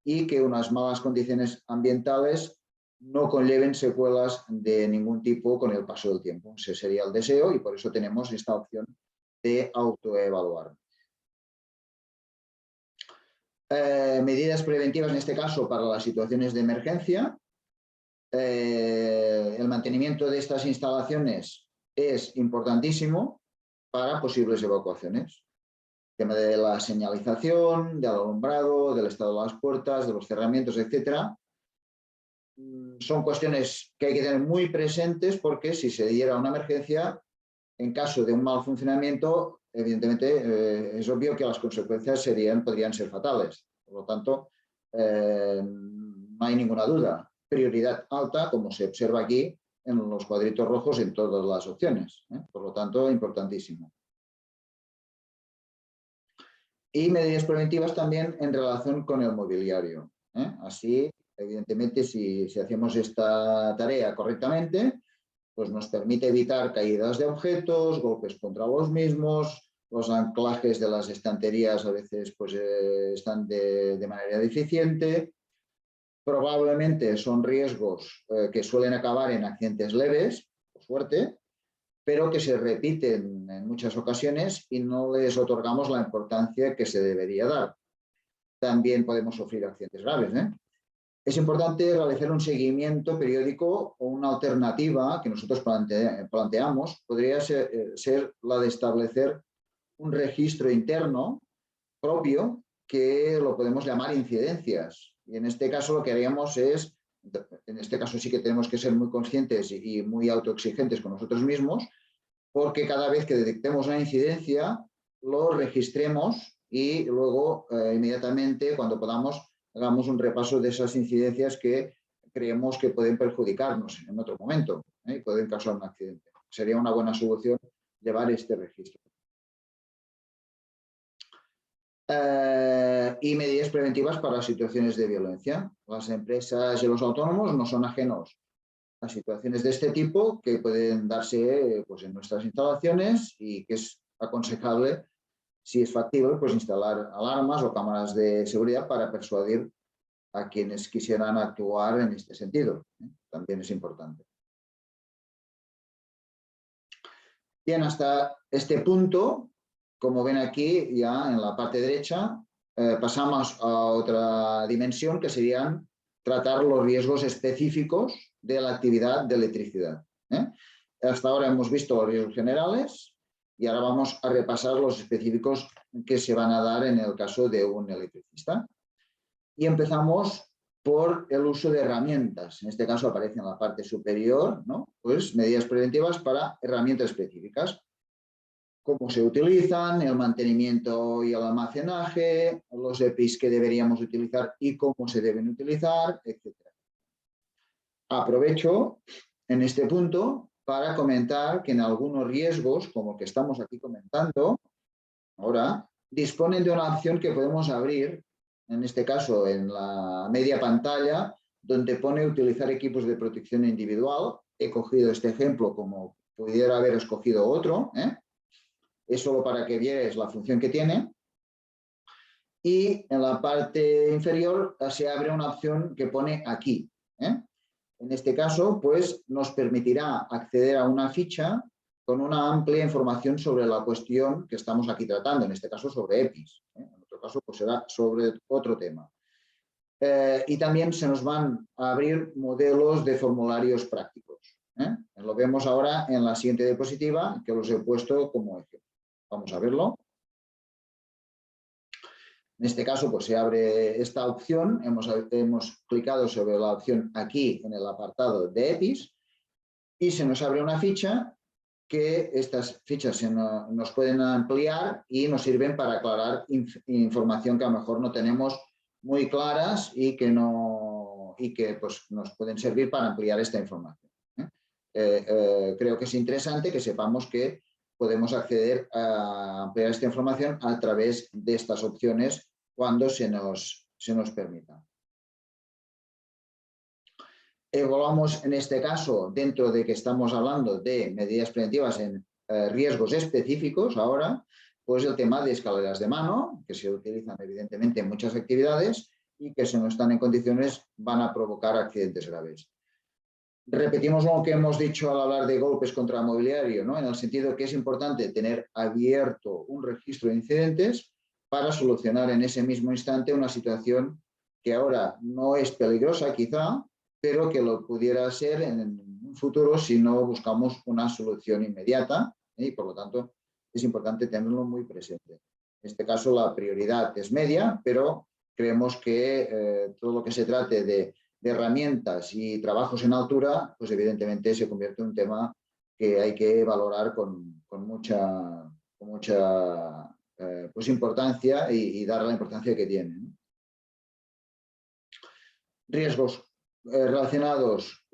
y que unas malas condiciones ambientales no conlleven secuelas de ningún tipo con el paso del tiempo. Ese sería el deseo y por eso tenemos esta opción de autoevaluar. Medidas preventivas, en este caso, para las situaciones de emergencia. El mantenimiento de estas instalaciones es importantísimo para posibles evacuaciones. El tema de la señalización, del alumbrado, del estado de las puertas, de los cerramientos, etcétera. Son cuestiones que hay que tener muy presentes porque si se diera una emergencia, en caso de un mal funcionamiento, evidentemente es obvio que las consecuencias podrían ser fatales. Por lo tanto, no hay ninguna duda. Prioridad alta, como se observa aquí en los cuadritos rojos en todas las opciones. Por lo tanto, importantísimo. Y medidas preventivas también en relación con el mobiliario. Así, evidentemente, si hacemos esta tarea correctamente, pues nos permite evitar caídas de objetos, golpes contra los mismos, los anclajes de las estanterías a veces pues, están de manera deficiente. Probablemente son riesgos que suelen acabar en accidentes leves, por suerte, pero que se repiten en muchas ocasiones y no les otorgamos la importancia que se debería dar. También podemos sufrir accidentes graves. Es importante realizar un seguimiento periódico o una alternativa que nosotros planteamos. Podría ser la de establecer un registro interno propio que lo podemos llamar incidencias. Y en este caso lo que haríamos es, en este caso sí que tenemos que ser muy conscientes y muy autoexigentes con nosotros mismos, porque cada vez que detectemos una incidencia, lo registremos y luego inmediatamente cuando podamos hagamos un repaso de esas incidencias que creemos que pueden perjudicarnos en otro momento y pueden causar un accidente. Sería una buena solución llevar este registro. Y medidas preventivas para situaciones de violencia. Las empresas y los autónomos no son ajenos a situaciones de este tipo que pueden darse pues, en nuestras instalaciones y que es aconsejable, si es factible, pues instalar alarmas o cámaras de seguridad para persuadir a quienes quisieran actuar en este sentido. También es importante. Bien, hasta este punto, como ven aquí, ya en la parte derecha, pasamos a otra dimensión que serían tratar los riesgos específicos de la actividad de electricidad. Hasta ahora hemos visto los riesgos generales y ahora vamos a repasar los específicos que se van a dar en el caso de un electricista. Y empezamos por el uso de herramientas. En este caso aparece en la parte superior, ¿no? Pues medidas preventivas para herramientas específicas. Cómo se utilizan, el mantenimiento y el almacenaje, los EPIs que deberíamos utilizar y cómo se deben utilizar, etc. Aprovecho en este punto para comentar que en algunos riesgos, como el que estamos aquí comentando ahora, disponen de una opción que podemos abrir, en este caso en la media pantalla, donde pone utilizar equipos de protección individual. He cogido este ejemplo como pudiera haber escogido otro, Es solo para que vierais la función que tiene. Y en la parte inferior se abre una opción que pone aquí. En este caso, pues nos permitirá acceder a una ficha con una amplia información sobre la cuestión que estamos aquí tratando, en este caso sobre EPIs. En otro caso, pues será sobre otro tema. Y también se nos van a abrir modelos de formularios prácticos. Lo vemos ahora en la siguiente diapositiva, que los he puesto como ejemplo. Vamos a verlo. En este caso, pues se abre esta opción. Hemos clicado sobre la opción aquí en el apartado de EPIs y se nos abre una ficha que estas fichas nos pueden ampliar y nos sirven para aclarar información que a lo mejor no tenemos muy claras y que pues, nos pueden servir para ampliar esta información. Creo que es interesante que sepamos que podemos acceder a ampliar esta información a través de estas opciones cuando se nos permita. Evaluamos en este caso, dentro de que estamos hablando de medidas preventivas en riesgos específicos ahora, pues el tema de escaleras de mano, que se utilizan evidentemente en muchas actividades y que si no están en condiciones van a provocar accidentes graves. Repetimos lo que hemos dicho al hablar de golpes contra el mobiliario, ¿no? En el sentido que es importante tener abierto un registro de incidentes para solucionar en ese mismo instante una situación que ahora no es peligrosa quizá, pero que lo pudiera ser en un futuro si no buscamos una solución inmediata, y por lo tanto es importante tenerlo muy presente. En este caso la prioridad es media, pero creemos que todo lo que se trate de herramientas y trabajos en altura, pues evidentemente se convierte en un tema que hay que valorar con mucha pues importancia y dar la importancia que tiene, ¿no? Riesgos relacionados,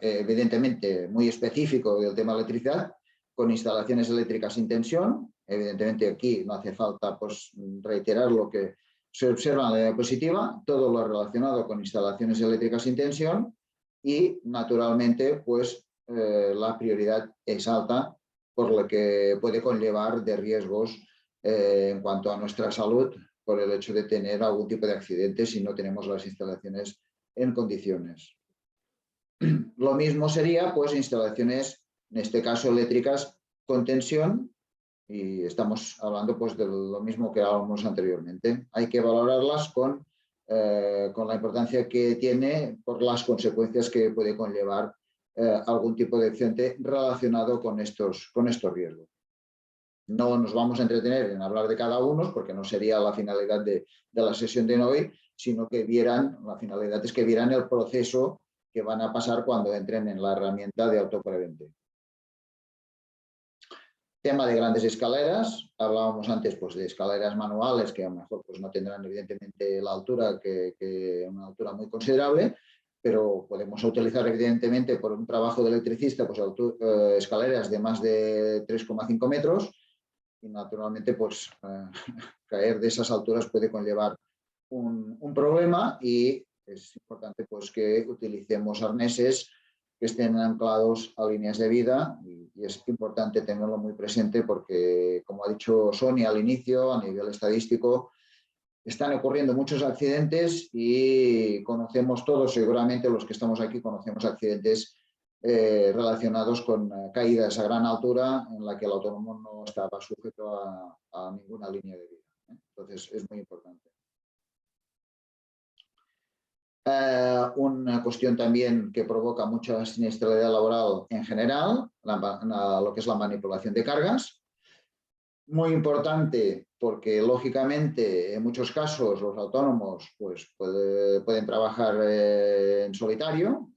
evidentemente, muy específico del tema de electricidad, con instalaciones eléctricas sin tensión. Evidentemente aquí no hace falta pues, reiterar lo que se observa en la diapositiva, todo lo relacionado con instalaciones eléctricas sin tensión y, naturalmente, pues la prioridad es alta por lo que puede conllevar de riesgos en cuanto a nuestra salud por el hecho de tener algún tipo de accidente si no tenemos las instalaciones en condiciones. Lo mismo sería pues instalaciones, en este caso eléctricas con tensión, y estamos hablando pues de lo mismo que hablábamos anteriormente. Hay que valorarlas con la importancia que tiene por las consecuencias que puede conllevar algún tipo de accidente relacionado con estos riesgos. No nos vamos a entretener en hablar de cada uno porque no sería la finalidad de la sesión de hoy, sino que la finalidad es que vieran el proceso que van a pasar cuando entren en la herramienta de autoprevente. Tema de grandes escaleras, hablábamos antes pues, de escaleras manuales que a lo mejor pues, no tendrán evidentemente la altura, una altura muy considerable, pero podemos utilizar evidentemente por un trabajo de electricista pues, escaleras de más de 3,5 metros y naturalmente pues, caer de esas alturas puede conllevar un problema y es importante pues, que utilicemos arneses que estén anclados a líneas de vida y es importante tenerlo muy presente porque, como ha dicho Sonia al inicio, a nivel estadístico, están ocurriendo muchos accidentes y conocemos todos, seguramente los que estamos aquí conocemos accidentes relacionados con caídas a gran altura en la que el autónomo no estaba sujeto a ninguna línea de vida. Entonces es muy importante. Una cuestión también que provoca mucha siniestralidad laboral en general, lo que es la manipulación de cargas. Muy importante porque, lógicamente, en muchos casos los autónomos pues, pueden trabajar en solitario.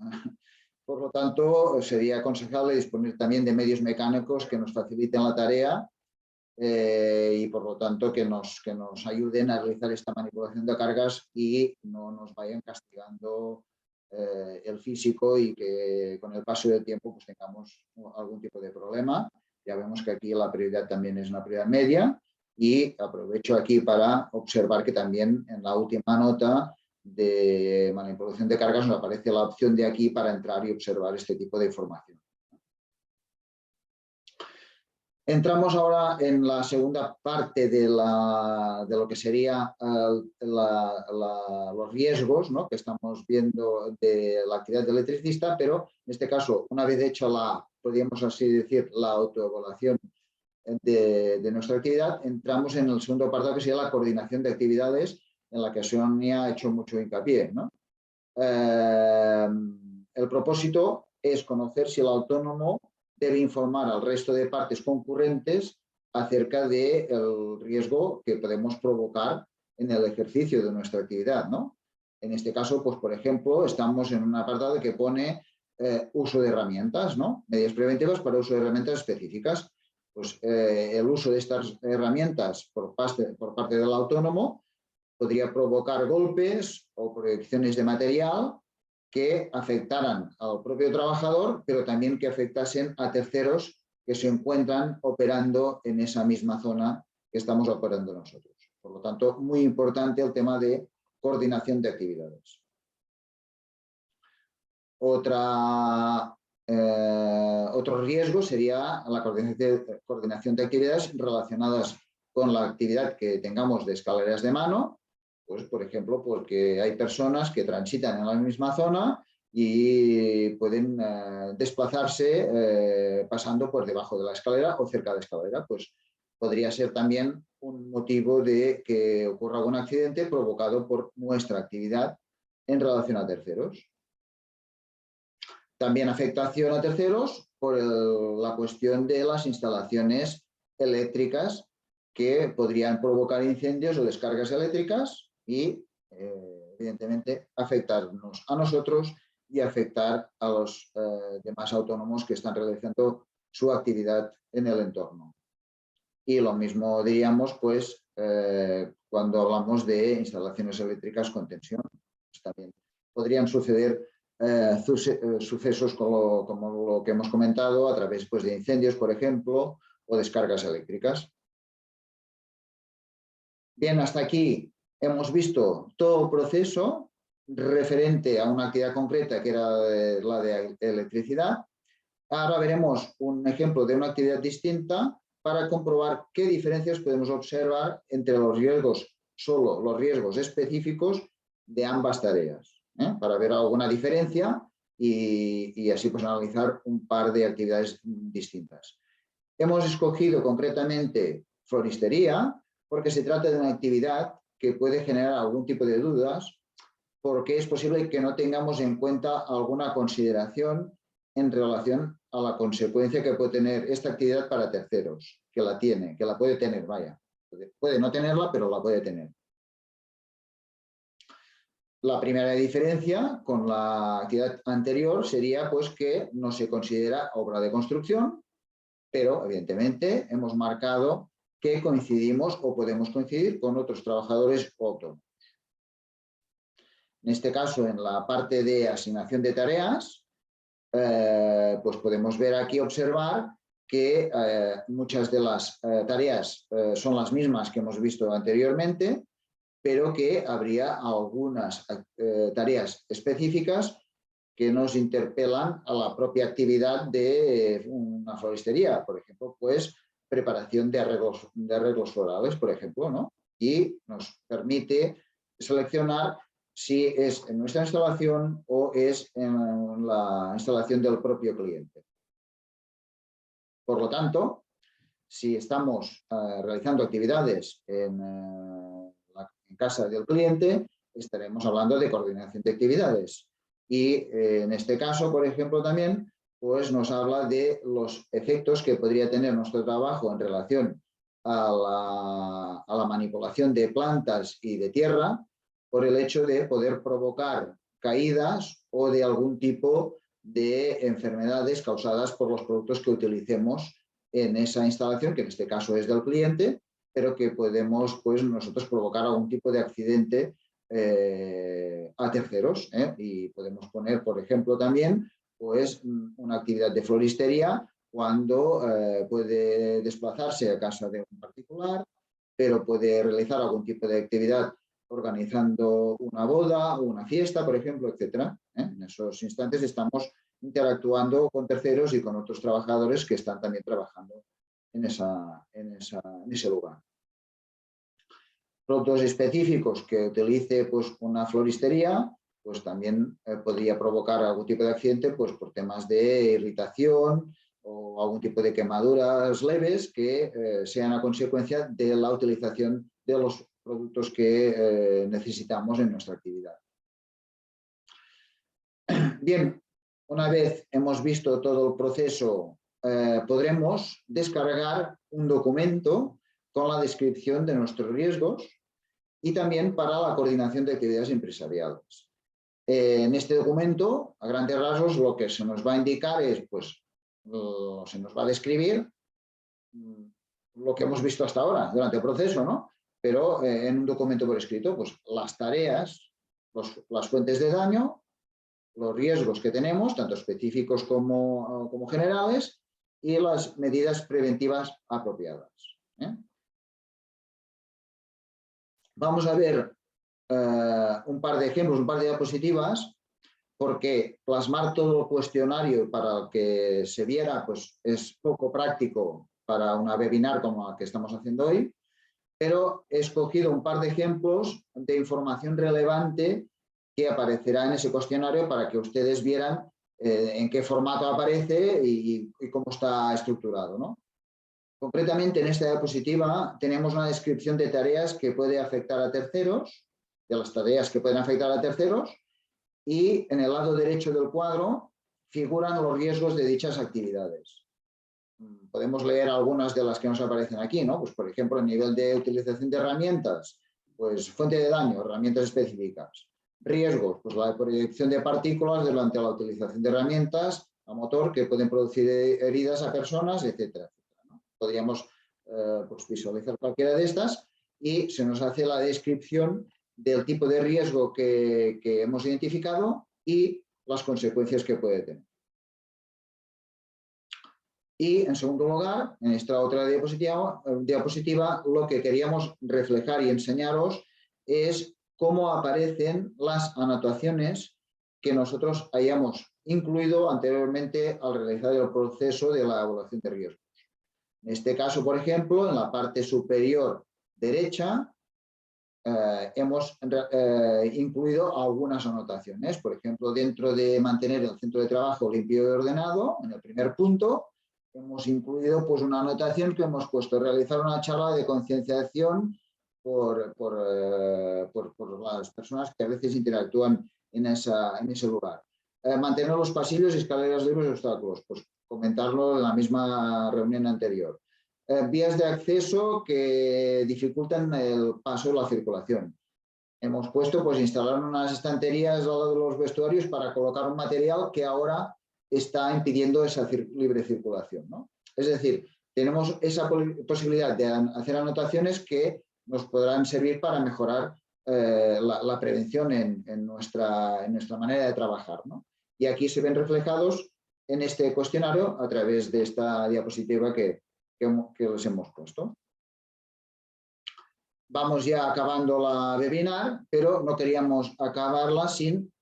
Por lo tanto, sería aconsejable disponer también de medios mecánicos que nos faciliten la tarea y, por lo tanto, que nos ayuden a realizar esta manipulación de cargas y no nos vayan castigando el físico y que con el paso del tiempo pues, tengamos algún tipo de problema. Ya vemos que aquí la prioridad también es una prioridad media y aprovecho aquí para observar que también en la última nota de manipulación de cargas nos aparece la opción de aquí para entrar y observar este tipo de información. Entramos ahora en la segunda parte de lo que sería los riesgos, ¿no?, que estamos viendo de la actividad del electricista, pero en este caso, una vez hecho podríamos así decir, la autoevaluación de nuestra actividad, entramos en el segundo apartado, que sería la coordinación de actividades, en la que Sonia ha hecho mucho hincapié, ¿no? El propósito es conocer si el autónomo debe informar al resto de partes concurrentes acerca del riesgo que podemos provocar en el ejercicio de nuestra actividad, ¿no? En este caso, pues, por ejemplo, estamos en un apartado que pone uso de herramientas, ¿no? Medidas preventivas para uso de herramientas específicas. Pues el uso de estas herramientas por parte del autónomo podría provocar golpes o proyecciones de material que afectaran al propio trabajador, pero también que afectasen a terceros que se encuentran operando en esa misma zona que estamos operando nosotros. Por lo tanto, muy importante el tema de coordinación de actividades. Otro riesgo sería la coordinación de actividades relacionadas con la actividad que tengamos de escaleras de mano, pues, por ejemplo, porque hay personas que transitan en la misma zona y pueden desplazarse pasando por debajo de la escalera o cerca de la escalera. Pues podría ser también un motivo de que ocurra algún accidente provocado por nuestra actividad en relación a terceros. También afectación a terceros por la cuestión de las instalaciones eléctricas que podrían provocar incendios o descargas eléctricas y, evidentemente, afectarnos a nosotros y afectar a los demás autónomos que están realizando su actividad en el entorno. Y lo mismo diríamos, pues, cuando hablamos de instalaciones eléctricas con tensión. Pues también podrían suceder sucesos como lo que hemos comentado a través, pues, de incendios, por ejemplo, o descargas eléctricas. Bien, hasta aquí hemos visto todo el proceso referente a una actividad concreta que era la de electricidad. Ahora veremos un ejemplo de una actividad distinta para comprobar qué diferencias podemos observar entre los riesgos, solo los riesgos específicos de ambas tareas, para ver alguna diferencia y así, pues, analizar un par de actividades distintas. Hemos escogido concretamente floristería porque se trata de una actividad que puede generar algún tipo de dudas, porque es posible que no tengamos en cuenta alguna consideración en relación a la consecuencia que puede tener esta actividad para terceros, que la puede tener, vaya. Puede no tenerla, pero la puede tener. La primera diferencia con la actividad anterior sería, pues, que no se considera obra de construcción, pero evidentemente hemos marcado que coincidimos o podemos coincidir con otros trabajadores o autónomos. En este caso, en la parte de asignación de tareas, pues podemos ver aquí, observar que muchas de las tareas son las mismas que hemos visto anteriormente, pero que habría algunas tareas específicas que nos interpelan a la propia actividad de una floristería, por ejemplo, pues preparación de arreglos florales, por ejemplo, ¿no? Y nos permite seleccionar si es en nuestra instalación o es en la instalación del propio cliente. Por lo tanto, si estamos realizando actividades en casa del cliente, estaremos hablando de coordinación de actividades. Y en este caso, por ejemplo, también pues nos habla de los efectos que podría tener nuestro trabajo en relación a la manipulación de plantas y de tierra, por el hecho de poder provocar caídas o de algún tipo de enfermedades causadas por los productos que utilicemos en esa instalación, que en este caso es del cliente, pero que podemos pues, nosotros provocar algún tipo de accidente a terceros. Y podemos poner, por ejemplo, también pues, una actividad de floristería cuando puede desplazarse a casa de un particular, pero puede realizar algún tipo de actividad organizando una boda o una fiesta, por ejemplo, etcétera. En esos instantes estamos interactuando con terceros y con otros trabajadores que están también trabajando en ese lugar. Productos específicos que utilice pues, una floristería, pues también podría provocar algún tipo de accidente pues, por temas de irritación o algún tipo de quemaduras leves que sean a consecuencia de la utilización de los productos que necesitamos en nuestra actividad. Bien, una vez hemos visto todo el proceso, podremos descargar un documento con la descripción de nuestros riesgos y también para la coordinación de actividades empresariales. En este documento, a grandes rasgos, lo que se nos va a indicar es, pues, se nos va a describir lo que hemos visto hasta ahora durante el proceso, ¿no? Pero en un documento por escrito, pues las tareas, las fuentes de daño, los riesgos que tenemos, tanto específicos como generales, y las medidas preventivas apropiadas. Vamos a ver un par de ejemplos, un par de diapositivas, porque plasmar todo el cuestionario para el que se viera pues, es poco práctico para una webinar como la que estamos haciendo hoy, pero he escogido un par de ejemplos de información relevante que aparecerá en ese cuestionario para que ustedes vieran en qué formato aparece y cómo está estructurado, ¿no? Concretamente, en esta diapositiva tenemos una descripción de tareas que puede afectar a terceros, de las tareas que pueden afectar a terceros, y en el lado derecho del cuadro figuran los riesgos de dichas actividades. Podemos leer algunas de las que nos aparecen aquí, ¿no? Pues, por ejemplo, el nivel de utilización de herramientas, pues fuente de daño, herramientas específicas. Riesgos, pues la proyección de partículas durante la utilización de herramientas a motor que pueden producir heridas a personas, etcétera. ¿No? Podríamos pues, visualizar cualquiera de estas y se nos hace la descripción del tipo de riesgo que hemos identificado y las consecuencias que puede tener. Y, en segundo lugar, en esta otra diapositiva, lo que queríamos reflejar y enseñaros es cómo aparecen las anotaciones que nosotros hayamos incluido anteriormente al realizar el proceso de la evaluación de riesgos. En este caso, por ejemplo, en la parte superior derecha, hemos incluido algunas anotaciones. Por ejemplo, dentro de mantener el centro de trabajo limpio y ordenado, en el primer punto, hemos incluido pues, una anotación que hemos puesto, realizar una charla de concienciación por las personas que a veces interactúan en ese lugar. Mantener los pasillos y escaleras libres de obstáculos, pues comentarlo en la misma reunión anterior. Vías de acceso que dificultan el paso o la circulación. Hemos puesto, pues, instalar unas estanterías al lado de los vestuarios para colocar un material que ahora está impidiendo esa libre circulación, ¿no? Es decir, tenemos esa posibilidad de hacer anotaciones que nos podrán servir para mejorar la prevención en nuestra manera de trabajar, ¿no? Y aquí se ven reflejados en este cuestionario a través de esta diapositiva que les hemos puesto. Vamos ya acabando la webinar, pero no queríamos acabarla sin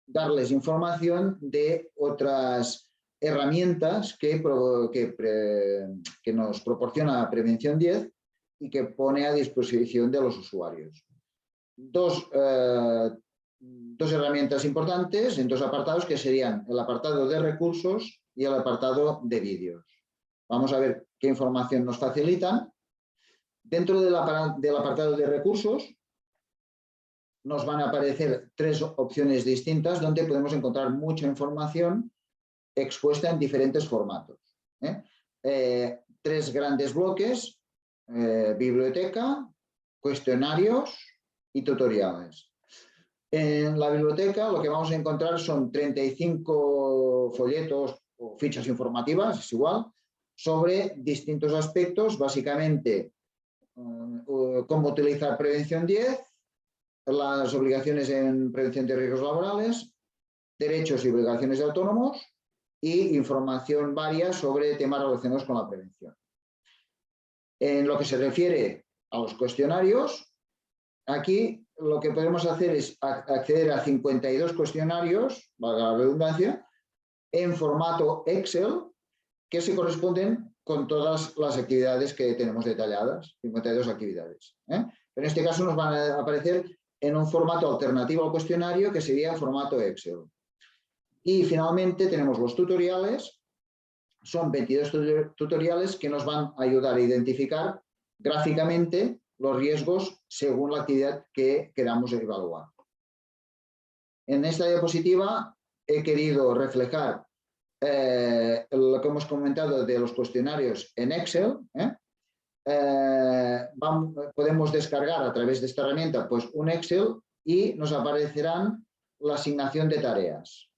darles información de otras herramientas que nos proporciona Prevención 10 y que pone a disposición de los usuarios. Dos herramientas importantes en dos apartados que serían el apartado de recursos y el apartado de vídeos. Vamos a ver qué información nos facilitan. Dentro del apartado de recursos nos van a aparecer 3 opciones distintas donde podemos encontrar mucha información expuesta en diferentes formatos. 3 grandes bloques: biblioteca, cuestionarios y tutoriales. En la biblioteca lo que vamos a encontrar son 35 folletos o fichas informativas, es igual, sobre distintos aspectos, básicamente cómo utilizar Prevención 10, las obligaciones en prevención de riesgos laborales, derechos y obligaciones de autónomos y información varia sobre temas relacionados con la prevención. En lo que se refiere a los cuestionarios, aquí lo que podemos hacer es acceder a 52 cuestionarios, valga la redundancia, en formato Excel, que se corresponden con todas las actividades que tenemos detalladas, 52 actividades. Pero en este caso nos van a aparecer en un formato alternativo al cuestionario, que sería en formato Excel. Y finalmente tenemos los tutoriales. Son 22 tutoriales que nos van a ayudar a identificar gráficamente los riesgos según la actividad que queramos evaluar. En esta diapositiva he querido reflejar lo que hemos comentado de los cuestionarios en Excel. Podemos descargar a través de esta herramienta pues, un Excel y nos aparecerán la asignación de tareas.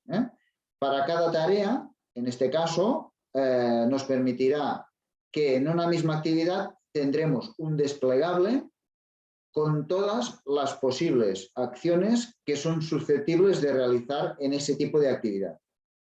Para cada tarea, en este caso, nos permitirá que en una misma actividad tendremos un desplegable con todas las posibles acciones que son susceptibles de realizar en ese tipo de actividad.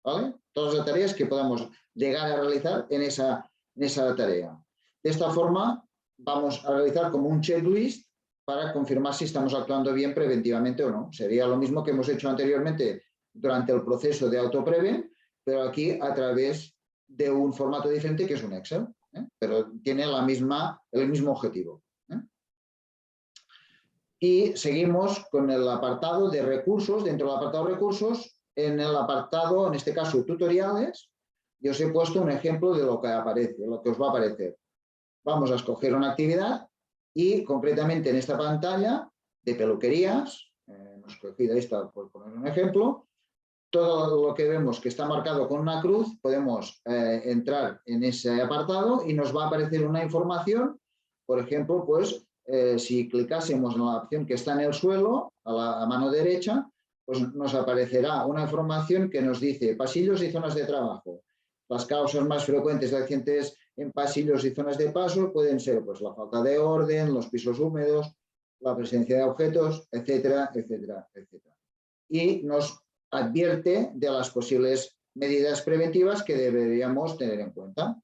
¿Vale? Todas las tareas que podamos llegar a realizar en esa tarea. De esta forma vamos a realizar como un checklist para confirmar si estamos actuando bien preventivamente o no. Sería lo mismo que hemos hecho anteriormente durante el proceso de autopreven, pero aquí a través de un formato diferente que es un Excel, pero tiene el mismo objetivo. Y seguimos con el apartado de recursos. Dentro del apartado de recursos, en el apartado, en este caso, tutoriales, yo os he puesto un ejemplo de lo que aparece, lo que os va a aparecer. Vamos a escoger una actividad y concretamente en esta pantalla de peluquerías, hemos escogido esta por poner un ejemplo, todo lo que vemos que está marcado con una cruz, podemos entrar en ese apartado y nos va a aparecer una información. Por ejemplo, pues si clicásemos en la opción que está en el suelo, a mano derecha, pues nos aparecerá una información que nos dice pasillos y zonas de trabajo. Las causas más frecuentes de accidentes en pasillos y zonas de paso pueden ser pues, la falta de orden, los pisos húmedos, la presencia de objetos, etcétera, etcétera, etcétera. Y nos advierte de las posibles medidas preventivas que deberíamos tener en cuenta.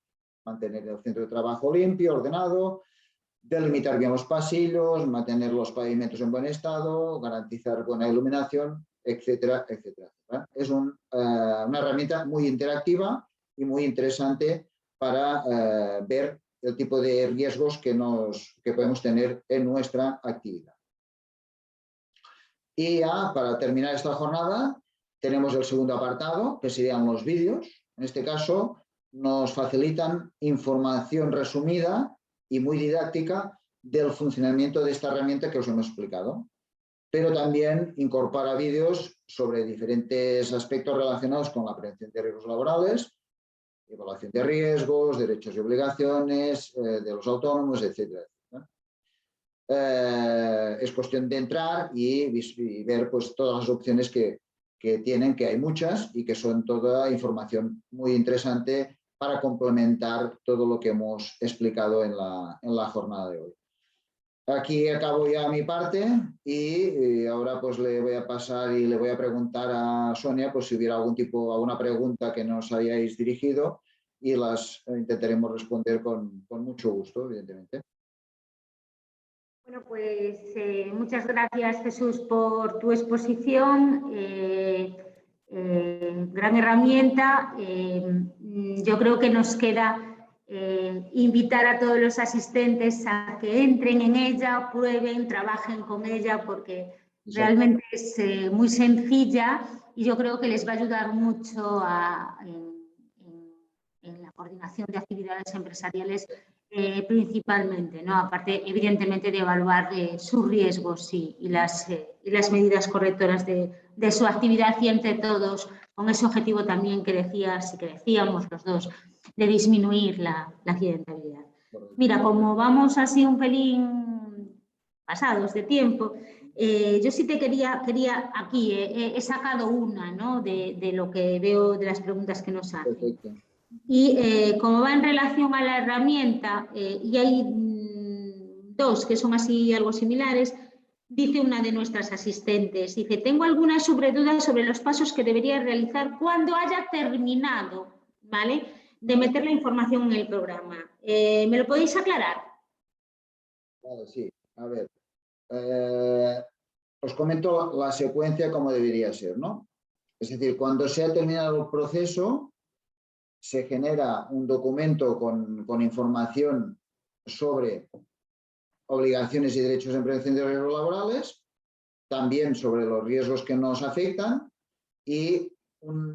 Mantener el centro de trabajo limpio, ordenado, delimitar bien los pasillos, mantener los pavimentos en buen estado, garantizar buena iluminación, etcétera, etcétera. Es una herramienta muy interactiva y muy interesante para ver el tipo de riesgos que podemos tener en nuestra actividad. Y ya para terminar esta jornada tenemos el segundo apartado, que serían los vídeos. En este caso nos facilitan información resumida y muy didáctica del funcionamiento de esta herramienta que os hemos explicado, pero también incorpora vídeos sobre diferentes aspectos relacionados con la prevención de riesgos laborales, evaluación de riesgos, derechos y obligaciones de los autónomos, etc. Es cuestión de entrar y ver pues, todas las opciones que tienen, que hay muchas y que son toda información muy interesante para complementar todo lo que hemos explicado en la jornada de hoy. Aquí acabo ya mi parte y ahora pues le voy a pasar y le voy a preguntar a Sonia pues, si hubiera alguna pregunta que nos hayáis dirigido y las intentaremos responder con mucho gusto, evidentemente. Bueno, pues muchas gracias, Jesús, por tu exposición. Gran herramienta. Yo creo que nos queda invitar a todos los asistentes a que entren en ella, prueben, trabajen con ella, porque realmente es muy sencilla y yo creo que les va a ayudar mucho en la coordinación de actividades empresariales principalmente, ¿no? Aparte, evidentemente, de evaluar sus riesgos y las medidas correctoras de su actividad, y entre todos, con ese objetivo también que decíamos los dos, de disminuir la accidentabilidad. Mira, como vamos así un pelín pasados de tiempo, yo sí te quería aquí, he sacado una, ¿no?, de lo que veo de las preguntas que nos hacen. Perfecto. Y como va en relación a la herramienta, y hay dos que son así algo similares, dice una de nuestras asistentes, dice: tengo algunas dudas sobre los pasos que debería realizar cuando haya terminado, ¿vale?, de meter la información en el programa. ¿Me lo podéis aclarar? Claro, sí. A ver, os comento la secuencia como debería ser, ¿no? Es decir, cuando se ha terminado el proceso, se genera un documento con información sobre obligaciones y derechos en prevención de riesgos laborales, también sobre los riesgos que nos afectan, y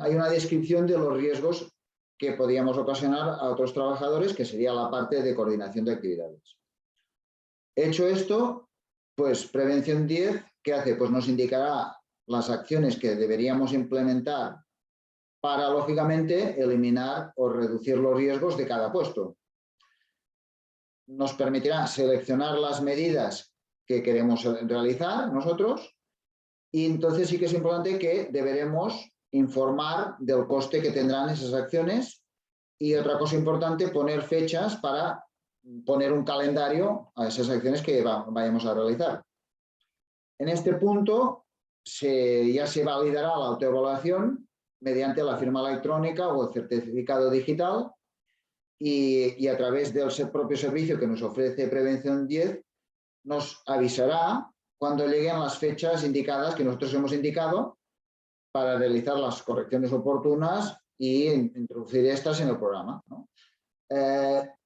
hay una descripción de los riesgos que podríamos ocasionar a otros trabajadores, que sería la parte de coordinación de actividades. Hecho esto, pues Prevención 10, ¿qué hace? Pues nos indicará las acciones que deberíamos implementar para, lógicamente, eliminar o reducir los riesgos de cada puesto. Nos permitirá seleccionar las medidas que queremos realizar nosotros, y entonces sí que es importante que deberemos informar del coste que tendrán esas acciones, y otra cosa importante, poner fechas para poner un calendario a esas acciones que vayamos a realizar. En este punto ya se validará la autoevaluación mediante la firma electrónica o el certificado digital, y a través del propio servicio que nos ofrece Prevención 10 nos avisará cuando lleguen las fechas indicadas, que nosotros hemos indicado, para realizar las correcciones oportunas y introducir estas en el programa, ¿no?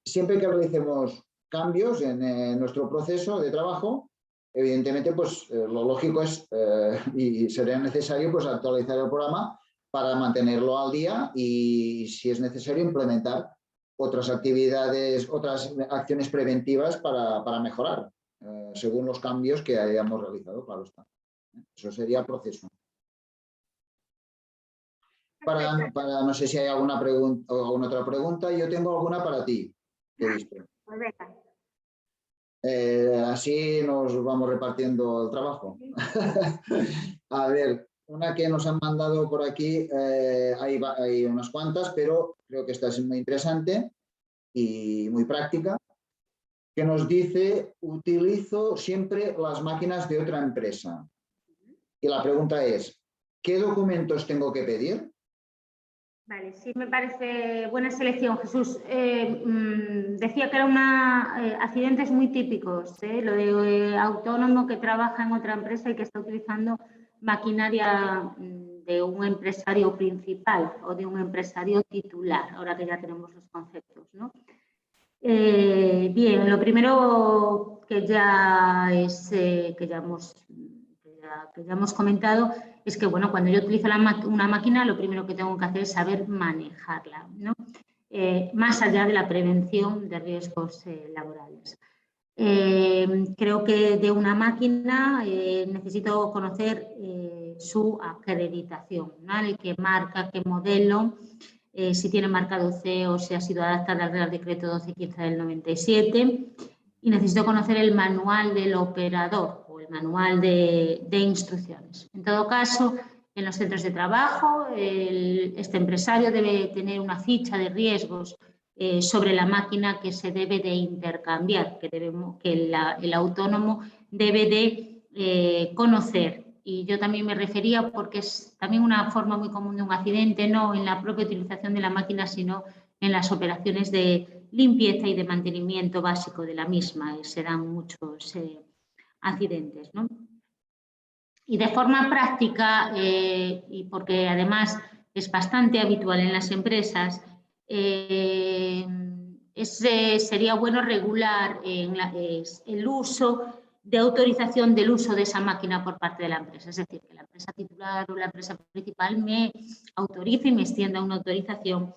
Siempre que realicemos cambios en nuestro proceso de trabajo, evidentemente, pues lo lógico es, y sería necesario, pues actualizar el programa para mantenerlo al día, y si es necesario implementar otras actividades, otras acciones preventivas para mejorar, según los cambios que hayamos realizado, claro está. Eso sería el proceso. No sé si hay alguna pregunta o alguna otra pregunta. Yo tengo alguna para ti, que he visto. Así nos vamos repartiendo el trabajo. A ver, una que nos han mandado por aquí, hay unas cuantas, pero creo que esta es muy interesante y muy práctica, que nos dice: utilizo siempre las máquinas de otra empresa. Y la pregunta es: ¿qué documentos tengo que pedir? Vale, sí, me parece buena selección, Jesús. Decía que eran accidentes muy típicos, lo de autónomo que trabaja en otra empresa y que está utilizando maquinaria de un empresario principal o de un empresario titular, ahora que ya tenemos los conceptos, ¿no? Bien, lo primero que ya hemos comentado es que, bueno, cuando yo utilizo una máquina, lo primero que tengo que hacer es saber manejarla, ¿no? Más allá de la prevención de riesgos laborales. Creo que de una máquina necesito conocer su acreditación, ¿vale? Qué marca, qué modelo, si tiene marcado C o si ha sido adaptada al Real Decreto 1215 del 97, y necesito conocer el manual del operador o el manual de instrucciones. En todo caso, en los centros de trabajo, este empresario debe tener una ficha de riesgos sobre la máquina que se debe de intercambiar, que el autónomo debe de conocer. Y yo también me refería, porque es también una forma muy común de un accidente, no en la propia utilización de la máquina, sino en las operaciones de limpieza y de mantenimiento básico de la misma. Se dan muchos accidentes, ¿no? Y de forma práctica, y porque además es bastante habitual en las empresas, sería bueno regular el uso de autorización del uso de esa máquina por parte de la empresa. Es decir, que la empresa titular o la empresa principal me autorice y me extienda una autorización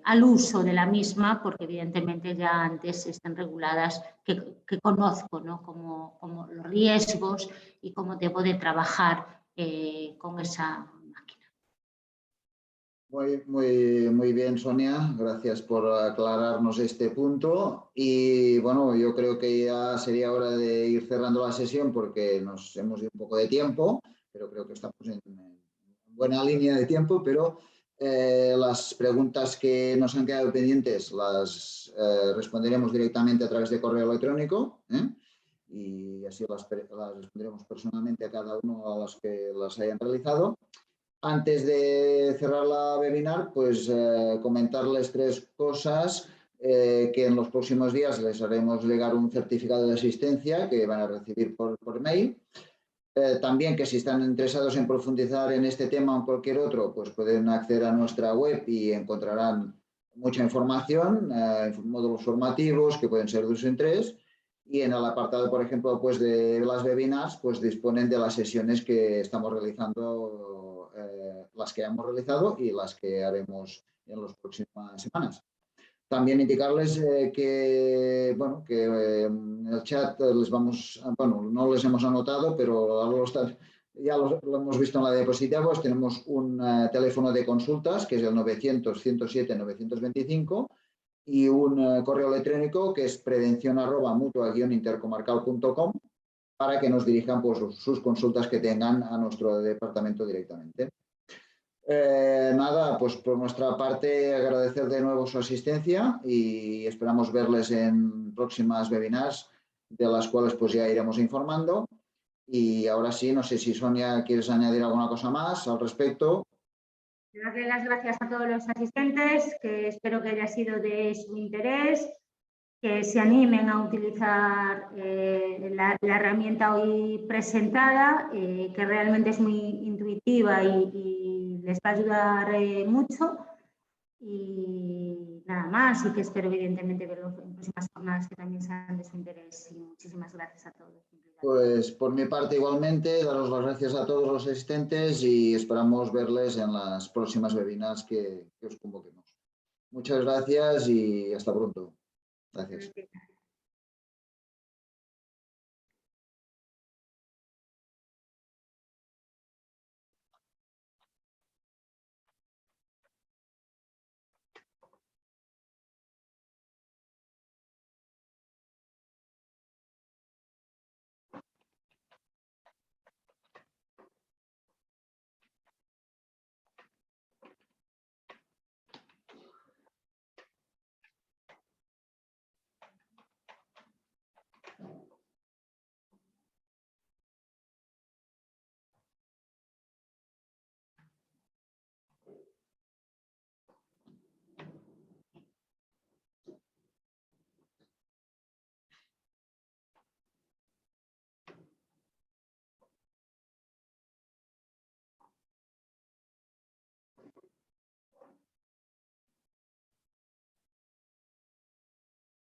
al uso de la misma, porque evidentemente ya antes están reguladas, que conozco, ¿no? como los riesgos y cómo debo de trabajar con esa máquina. Muy bien, Sonia. Gracias por aclararnos este punto. Y bueno, yo creo que ya sería hora de ir cerrando la sesión porque nos hemos ido un poco de tiempo, pero creo que estamos en buena línea de tiempo, pero las preguntas que nos han quedado pendientes las responderemos directamente a través de correo electrónico, y así las responderemos personalmente a cada uno a los que las hayan realizado. Antes de cerrar la webinar, pues comentarles 3 cosas, que en los próximos días les haremos llegar un certificado de asistencia que van a recibir por mail. También que si están interesados en profundizar en este tema o en cualquier otro, pues pueden acceder a nuestra web y encontrarán mucha información, módulos formativos que pueden ser de su interés. Y en el apartado, por ejemplo, pues de las webinars, pues disponen de las sesiones que estamos realizando, las que hemos realizado y las que haremos en las próximas semanas. También indicarles que, bueno, que en el chat les vamos, bueno, no les hemos anotado, pero ya lo hemos visto en la diapositiva, pues tenemos un teléfono de consultas, que es el 900-107-925, y un correo electrónico que es prevención@mutua-intercomarcal.com, para que nos dirijan pues, sus consultas que tengan a nuestro departamento directamente. Nada, pues por nuestra parte agradecer de nuevo su asistencia y esperamos verles en próximas webinars, de las cuales pues ya iremos informando. Y ahora sí, no sé si Sonia quieres añadir alguna cosa más al respecto. Darle las gracias a todos los asistentes, que espero que haya sido de su interés, que se animen a utilizar la herramienta hoy presentada, que realmente es muy intuitiva y les va a ayudar mucho. Y nada más, y que espero evidentemente verlos en próximas jornadas que también sean de su interés. Y muchísimas gracias a todos. Pues por mi parte igualmente, daros las gracias a todos los asistentes y esperamos verles en las próximas webinars que os convoquemos. Muchas gracias y hasta pronto. Gracias.